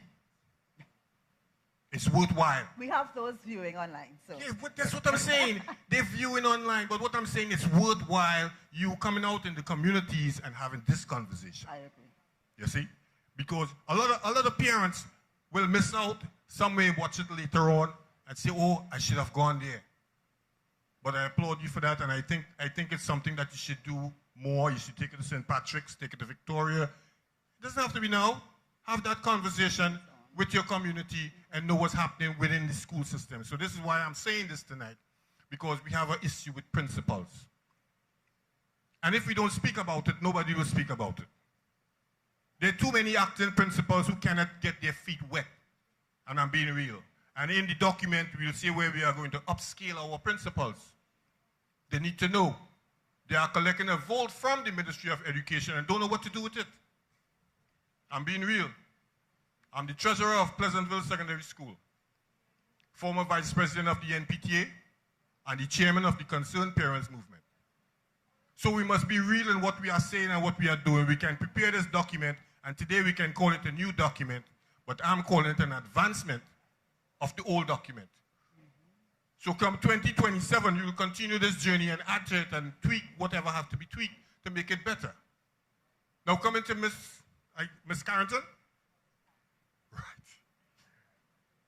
it's worthwhile. We have those viewing online. So. Yeah, that's what I'm saying. They're viewing online, but what I'm saying is worthwhile you coming out in the communities and having this conversation. I agree. You see? Because a lot of parents will miss out. Some may watch it later on and say, oh, I should have gone there. But I applaud you for that, and I think it's something that you should do more. You should take it to St. Patrick's, take it to Victoria. It doesn't have to be now. Have that conversation with your community and know what's happening within the school system. So this is why I'm saying this tonight, because we have an issue with principals. And if we don't speak about it, nobody will speak about it. There are too many acting principals who cannot get their feet wet. And I'm being real. And in the document, we'll see where we are going to upscale our principals. They need to know. They are collecting a vote from the Ministry of Education and don't know what to do with it. I'm being real. I'm the treasurer of Pleasantville Secondary School, former vice president of the NPTA, and the chairman of the Concerned Parents Movement. So we must be real in what we are saying and what we are doing. We can prepare this document, and today we can call it a new document, but I'm calling it an advancement of the old document. So come 2027, you will continue this journey and add to it and tweak whatever has to be tweaked to make it better. Now coming to Miss Carrington. Right.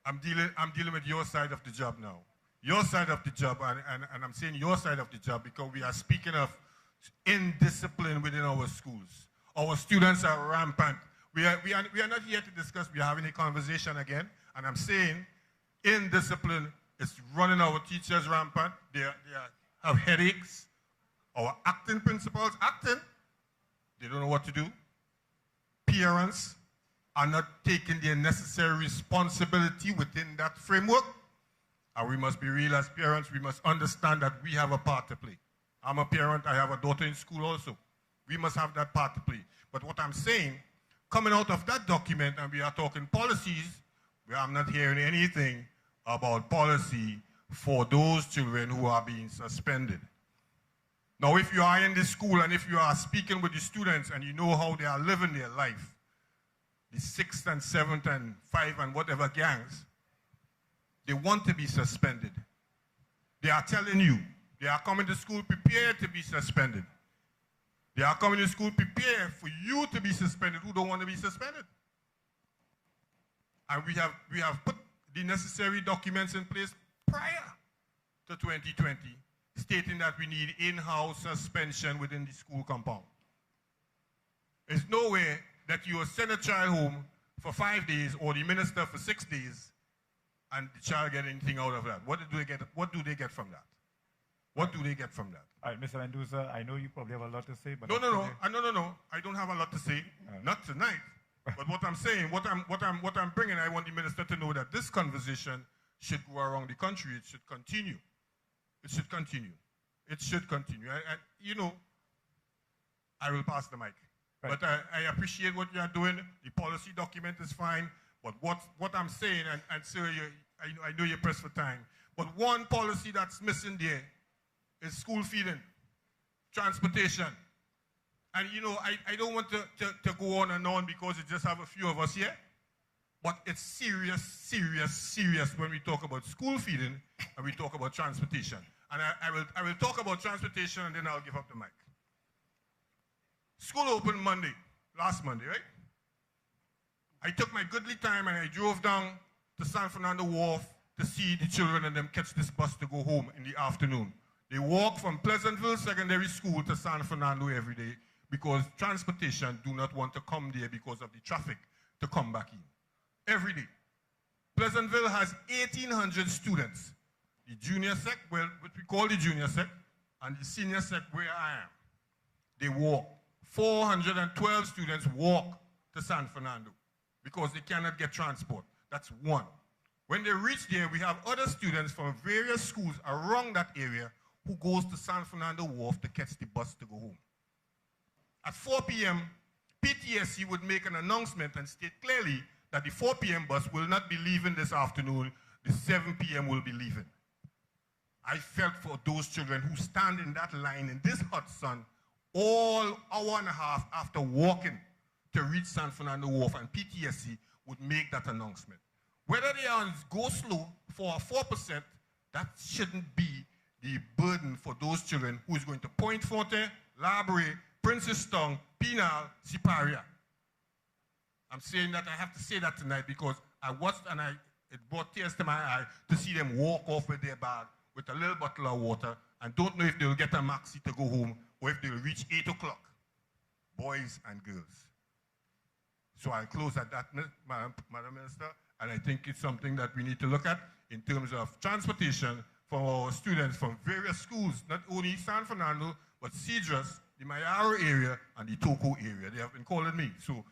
I'm dealing with your side of the job now. Your side of the job, and I'm saying your side of the job because we are speaking of indiscipline within our schools. Our students are rampant. We are not here to discuss, we are having a conversation again, and I'm saying indiscipline is running our teachers rampant. They have headaches. Our acting principals, they don't know what to do. Parents are not taking their necessary responsibility within that framework. And we must be real as parents. We must understand that we have a part to play. I'm a parent. I have a daughter in school also. We must have that part to play. But what I'm saying, coming out of that document, and we are talking policies, where I'm not hearing anything about policy for those children who are being suspended. Now, if you are in the school and if you are speaking with the students and you know how they are living their life, the 6th and 7th and 5 and whatever gangs, they want to be suspended. They are telling you, they are coming to school prepared to be suspended. They are coming to school prepared for you to be suspended who don't want to be suspended. And we have put the necessary documents in place prior to 2020, stating that we need in-house suspension within the school compound. There's no way that you will send a child home for 5 days or the minister for 6 days and the child get anything out of that. What do they get from that? What do they get from that? All right, Mr. Mendoza, I know you probably have a lot to say, but No. I don't have a lot to say. Not tonight. But what I'm saying, what I'm bringing, I want the minister to know that this conversation should go around the country. It should continue. It should continue. It should continue. I will pass the mic. Right. But I appreciate what you are doing. The policy document is fine. But what I'm saying, and sir, I know you're pressed for time, but one policy that's missing there is school feeding, transportation. And you know, I don't want to go on and on because it just have a few of us here. But it's serious, serious, serious when we talk about school feeding and we talk about transportation. And I will talk about transportation and then I'll give up the mic. School opened Monday, last Monday, right? I took my goodly time and I drove down to San Fernando Wharf to see the children and them catch this bus to go home in the afternoon. They walk from Pleasantville Secondary School to San Fernando every day because transportation do not want to come there because of the traffic to come back in. Every day. Pleasantville has 1,800 students. The junior sec, well, what we call the junior sec, and the senior sec where I am. They walk. 412 students walk to San Fernando because they cannot get transport. That's one. When they reach there, we have other students from various schools around that area who goes to San Fernando Wharf to catch the bus to go home. At 4 p.m., PTSC would make an announcement and state clearly that the 4 p.m. bus will not be leaving this afternoon, the 7 p.m. will be leaving. I felt for those children who stand in that line in this hot sun all hour and a half after walking to reach San Fernando Wharf, and PTSC would make that announcement. Whether they are on go slow for 4%, that shouldn't be the burden for those children who is going to Point Forte, Labre, Princestown, Pinal, Siparia. I'm saying that, I have to say that tonight because I watched and it brought tears to my eye to see them walk off with their bag with a little bottle of water and don't know if they'll get a maxi to go home or if they'll reach 8 o'clock, boys and girls. So I'll close at that, Madam Minister, and I think it's something that we need to look at in terms of transportation for our students from various schools, not only San Fernando, but Cedras, the Mayaro area, and the Toko area. They have been calling me. So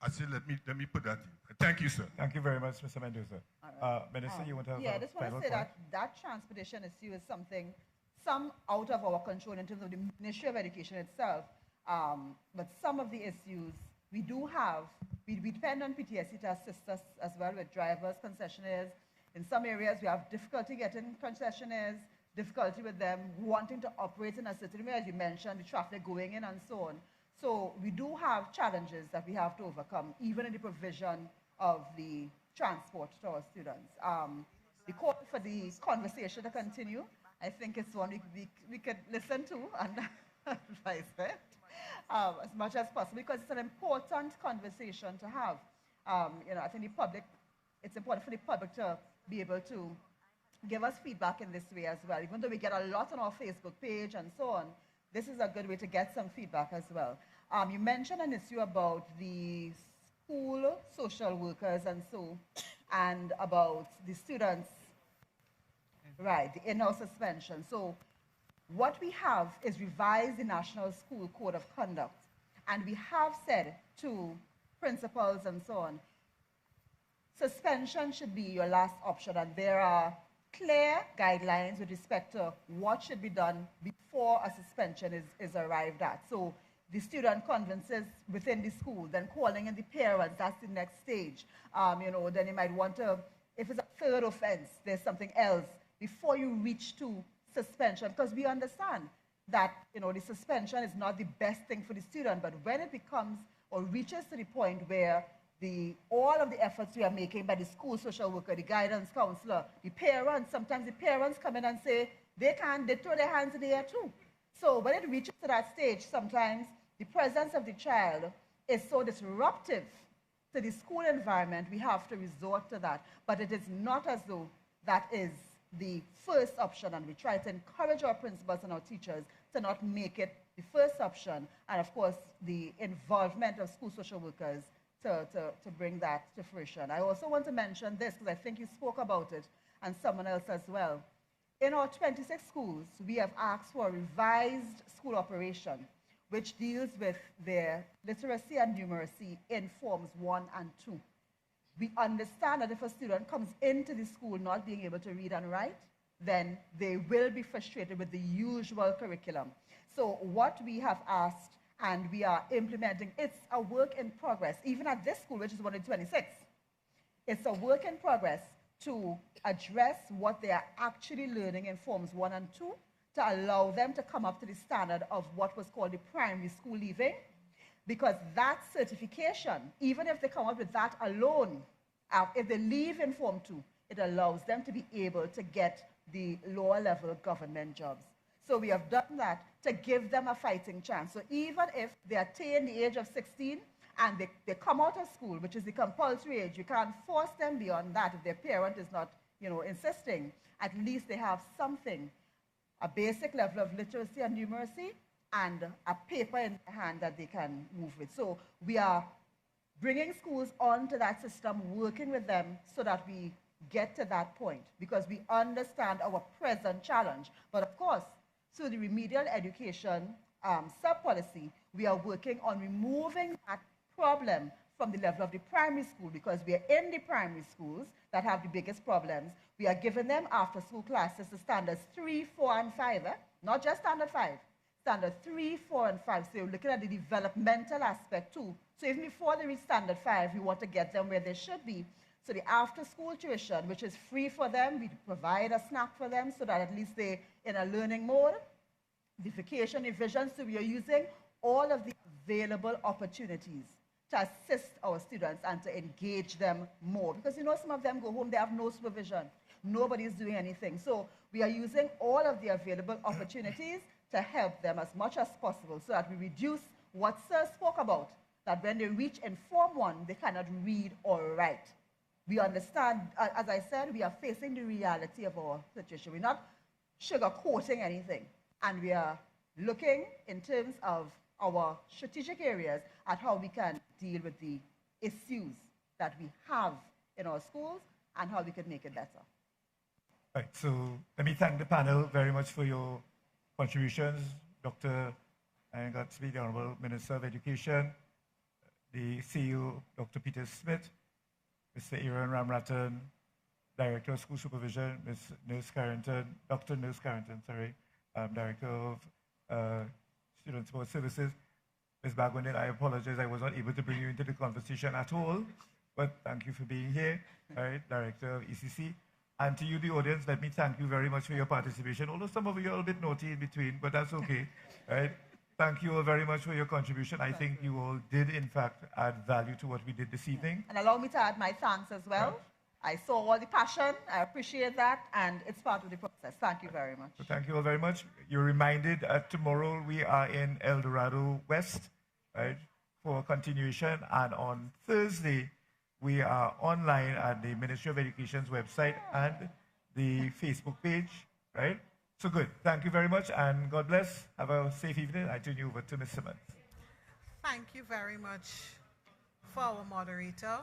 I said, let me put that in. Thank you, sir. Thank you very much, Mr. Mendoza. Minister, you want to have I just want to say that transportation issue is something, some out of our control in terms of the Ministry of Education itself, but some of the issues we do have, we depend on PTSC to assist us as well with drivers, concessionaires. In some areas, we have difficulty getting concessionaires, difficulty with them wanting to operate in a certain way, as you mentioned, the traffic going in and so on. So we do have challenges that we have to overcome, even in the provision of the transport to our students. The call for the conversation to continue, I think it's one we could listen to and advise it as much as possible because it's an important conversation to have. You know, I think it's important for the public to be able to give us feedback in this way as well. Even though we get a lot on our Facebook page and so on, this is a good way to get some feedback as well. You mentioned an issue about the school social workers and about the students, right, the in-house suspension. So what we have is revised the National School Code of Conduct, and we have said to principals and so on, suspension should be your last option, and there are clear guidelines with respect to what should be done before a suspension is arrived at. So the student convinces within the school, then calling in the parents, that's the next stage. You know, then you might want to, if it's a third offense, there's something else before you reach to suspension, because we understand that, you know, the suspension is not the best thing for the student, but when it becomes or reaches to the point where all of the efforts we are making by the school social worker, the guidance counselor, the parents, sometimes the parents come in and say they throw their hands in the air too. So when it reaches to that stage, sometimes the presence of the child is so disruptive to the school environment, we have to resort to that. But it is not as though that is the first option, and we try to encourage our principals and our teachers to not make it the first option, and of course the involvement of school social workers to bring that to fruition. I also want to mention this because I think you spoke about it and someone else as well. In our 26 schools, we have asked for a revised school operation which deals with their literacy and numeracy in forms 1 and 2. We understand that if a student comes into the school not being able to read and write, then they will be frustrated with the usual curriculum. So what we have asked and we are implementing, it's a work in progress, even at this school, which is one in 26. It's a work in progress to address what they are actually learning in forms 1 and 2, to to allow them to come up to the standard of what was called the primary school leaving, because that certification, even if they come up with that alone, if they leave in Form 2, it allows them to be able to get the lower level government jobs. So we have done that to give them a fighting chance. So even if they attain the age of 16 and they come out of school, which is the compulsory age, you can't force them beyond that if their parent is not, insisting. At least they have something, a basic level of literacy and numeracy, and a paper in hand that they can move with. So we are bringing schools onto that system, working with them so that we get to that point, because we understand our present challenge. But of course, through the remedial education sub-policy, we are working on removing that problem from the level of the primary school, because we are in the primary schools that have the biggest problems. We are giving them after-school classes to standards 3, 4, and 5, not just standard 5, standard 3, 4, and 5. So you're looking at the developmental aspect too. So even before they reach standard 5, we want to get them where they should be. So the after-school tuition, which is free for them, we provide a snack for them so that at least they're in a learning mode. The vacation revision, so we are using all of the available opportunities to assist our students and to engage them more. Because some of them go home, they have no supervision. Nobody is doing anything. So we are using all of the available opportunities to help them as much as possible so that we reduce what Sir spoke about, that when they reach in Form 1, they cannot read or write. We understand, as I said, we are facing the reality of our situation. We're not sugarcoating anything. And we are looking in terms of our strategic areas at how we can deal with the issues that we have in our schools and how we can make it better. Right, so let me thank the panel very much for your contributions. Dr. Gatsby, the Honorable Minister of Education, the CEO, Dr. Peter Smith, Mr. Aaron Ramratan, Director of School Supervision, Ms. Nurse Carrington, Dr. Nurse Carrington, Director of Student Support Services. Ms. Bagwandin, I apologize, I was not able to bring you into the conversation at all, but thank you for being here, right? Director of ECC. And to you, the audience, let me thank you very much for your participation, although some of you are a little bit naughty in between, but that's okay, right? Thank you all very much for your contribution. I think you all did, in fact, add value to what we did this evening. And allow me to add my thanks as well. Yeah. I saw all the passion. I appreciate that, and it's part of the process. Thank you very much. So thank you all very much. You're reminded tomorrow we are in El Dorado West, right, for continuation, and on Thursday we are online at the Ministry of Education's website and the Facebook page, right? So good. Thank you very much, and God bless. Have a safe evening. I turn you over to Ms. Simmons. Thank you very much for our moderator.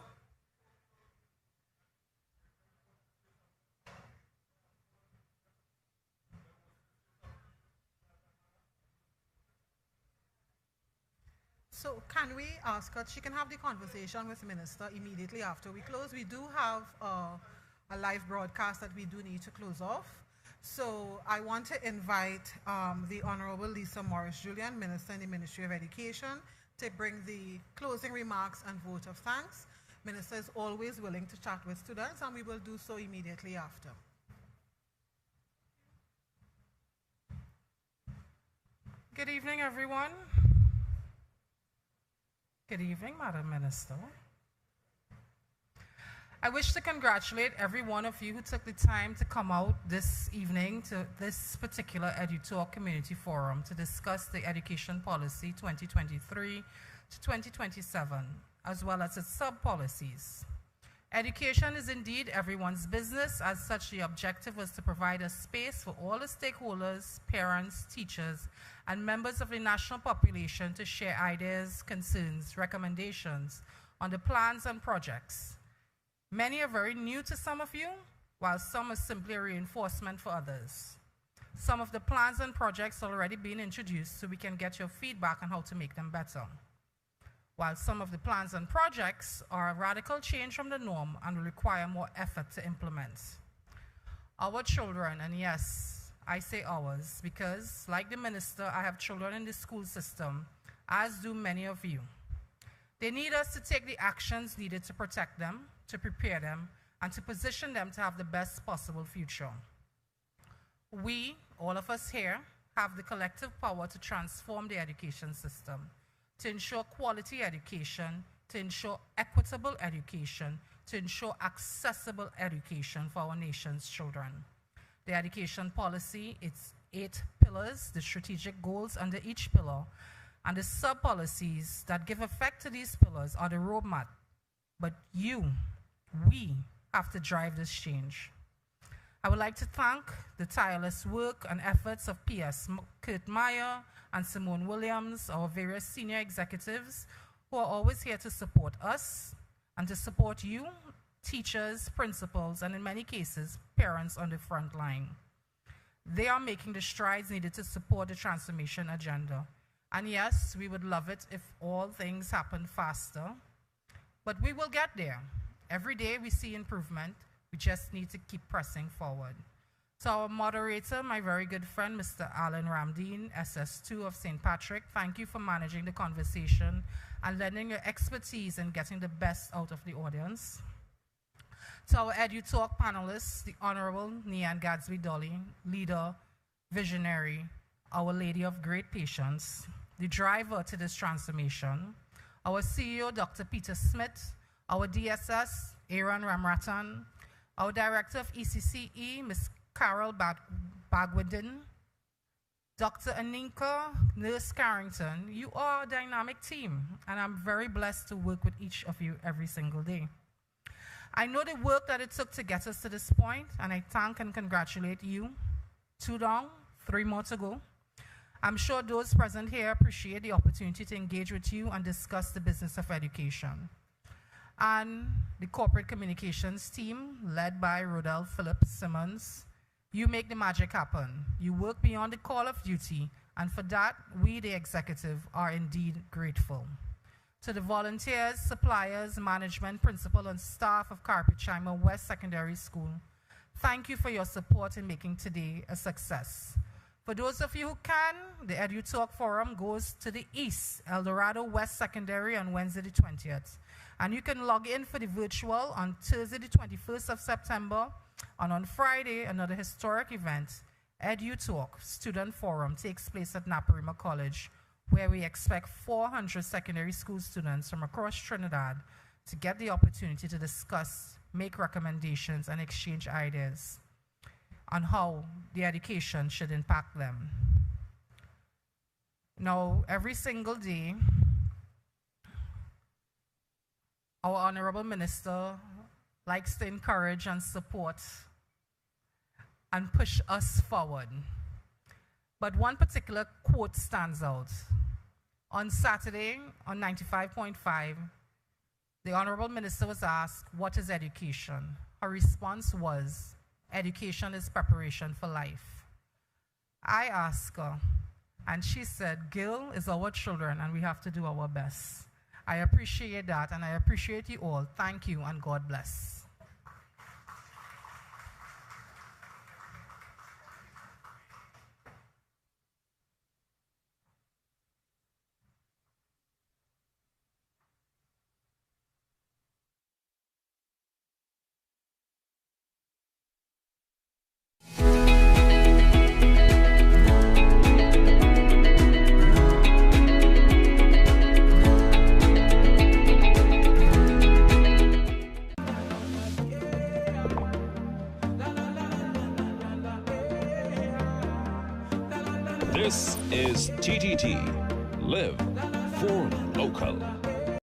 So can we ask her, she can have the conversation with the minister immediately after we close. We do have a live broadcast that we do need to close off. So I want to invite the Honorable Lisa Morris-Julian, Minister in the Ministry of Education, to bring the closing remarks and vote of thanks. Minister is always willing to chat with students, and we will do so immediately after. Good evening, everyone. Good evening, Madam Minister. I wish to congratulate every one of you who took the time to come out this evening to this particular edUTalk Community Forum to discuss the Education Policy 2023 to 2027, as well as its sub-policies. Education is indeed everyone's business. As such, the objective was to provide a space for all the stakeholders, parents, teachers, and members of the national population to share ideas, concerns, recommendations on the plans and projects. Many are very new to some of you, while some are simply a reinforcement for others. Some of the plans and projects are already being introduced so we can get your feedback on how to make them better, while some of the plans and projects are a radical change from the norm and will require more effort to implement. Our children, and yes, I say ours, because like the minister, I have children in the school system, as do many of you. They need us to take the actions needed to protect them, to prepare them, and to position them to have the best possible future. we, all of us here, have the collective power to transform the education system, to ensure quality education, to ensure equitable education, to ensure accessible education for our nation's children. The education policy, its 8 pillars, the strategic goals under each pillar, and the sub-policies that give effect to these pillars are the roadmap. But we have to drive this change. I would like to thank the tireless work and efforts of P.S. Kurt Meyer and Simone Williams, our various senior executives, who are always here to support us and to support you, teachers, principals, and in many cases, parents on the front line. They are making the strides needed to support the transformation agenda. And yes, we would love it if all things happen faster, but we will get there. Every day we see improvement. We just need to keep pressing forward. To our moderator, my very good friend, Mr. Alan Ramdeen, SS2 of St. Patrick, thank you for managing the conversation and lending your expertise in getting the best out of the audience. To our edUTalk panelists, the Honorable Nian Gadsby-Dolly, leader, visionary, our lady of great patience, the driver to this transformation, our CEO, Dr. Peter Smith, our DSS, Aaron Ramratan, our Director of ECCE, Ms. Carol Bagwidin, Dr. Aninka, Nurse Carrington. You are a dynamic team, and I'm very blessed to work with each of you every single day. I know the work that it took to get us to this point, and I thank and congratulate you. 2 down, 3 more to go. I'm sure those present here appreciate the opportunity to engage with you and discuss the business of education. And the corporate communications team, led by Rodel Phillips Simmons, you make the magic happen. You work beyond the call of duty, and for that, we, the executive, are indeed grateful. To the volunteers, suppliers, management, principal, and staff of Carapichaima West Secondary School, thank you for your support in making today a success. For those of you who can, the edUTalk Forum goes to the East, El Dorado West Secondary on Wednesday the 20th. And you can log in for the virtual on Thursday the 21st of September, and on Friday, another historic event, edUTalk Student Forum, takes place at Naparima College, where we expect 400 secondary school students from across Trinidad to get the opportunity to discuss, make recommendations, and exchange ideas on how the education should impact them. Now, every single day, our Honorable Minister likes to encourage and support and push us forward. But one particular quote stands out. On Saturday, on 95.5, the Honorable Minister was asked, what is education? Her response was, education is preparation for life. I asked her, and she said, Gil is our children, and we have to do our best. I appreciate that, and I appreciate you all. Thank you, and God bless. This is TTT, Live for Local.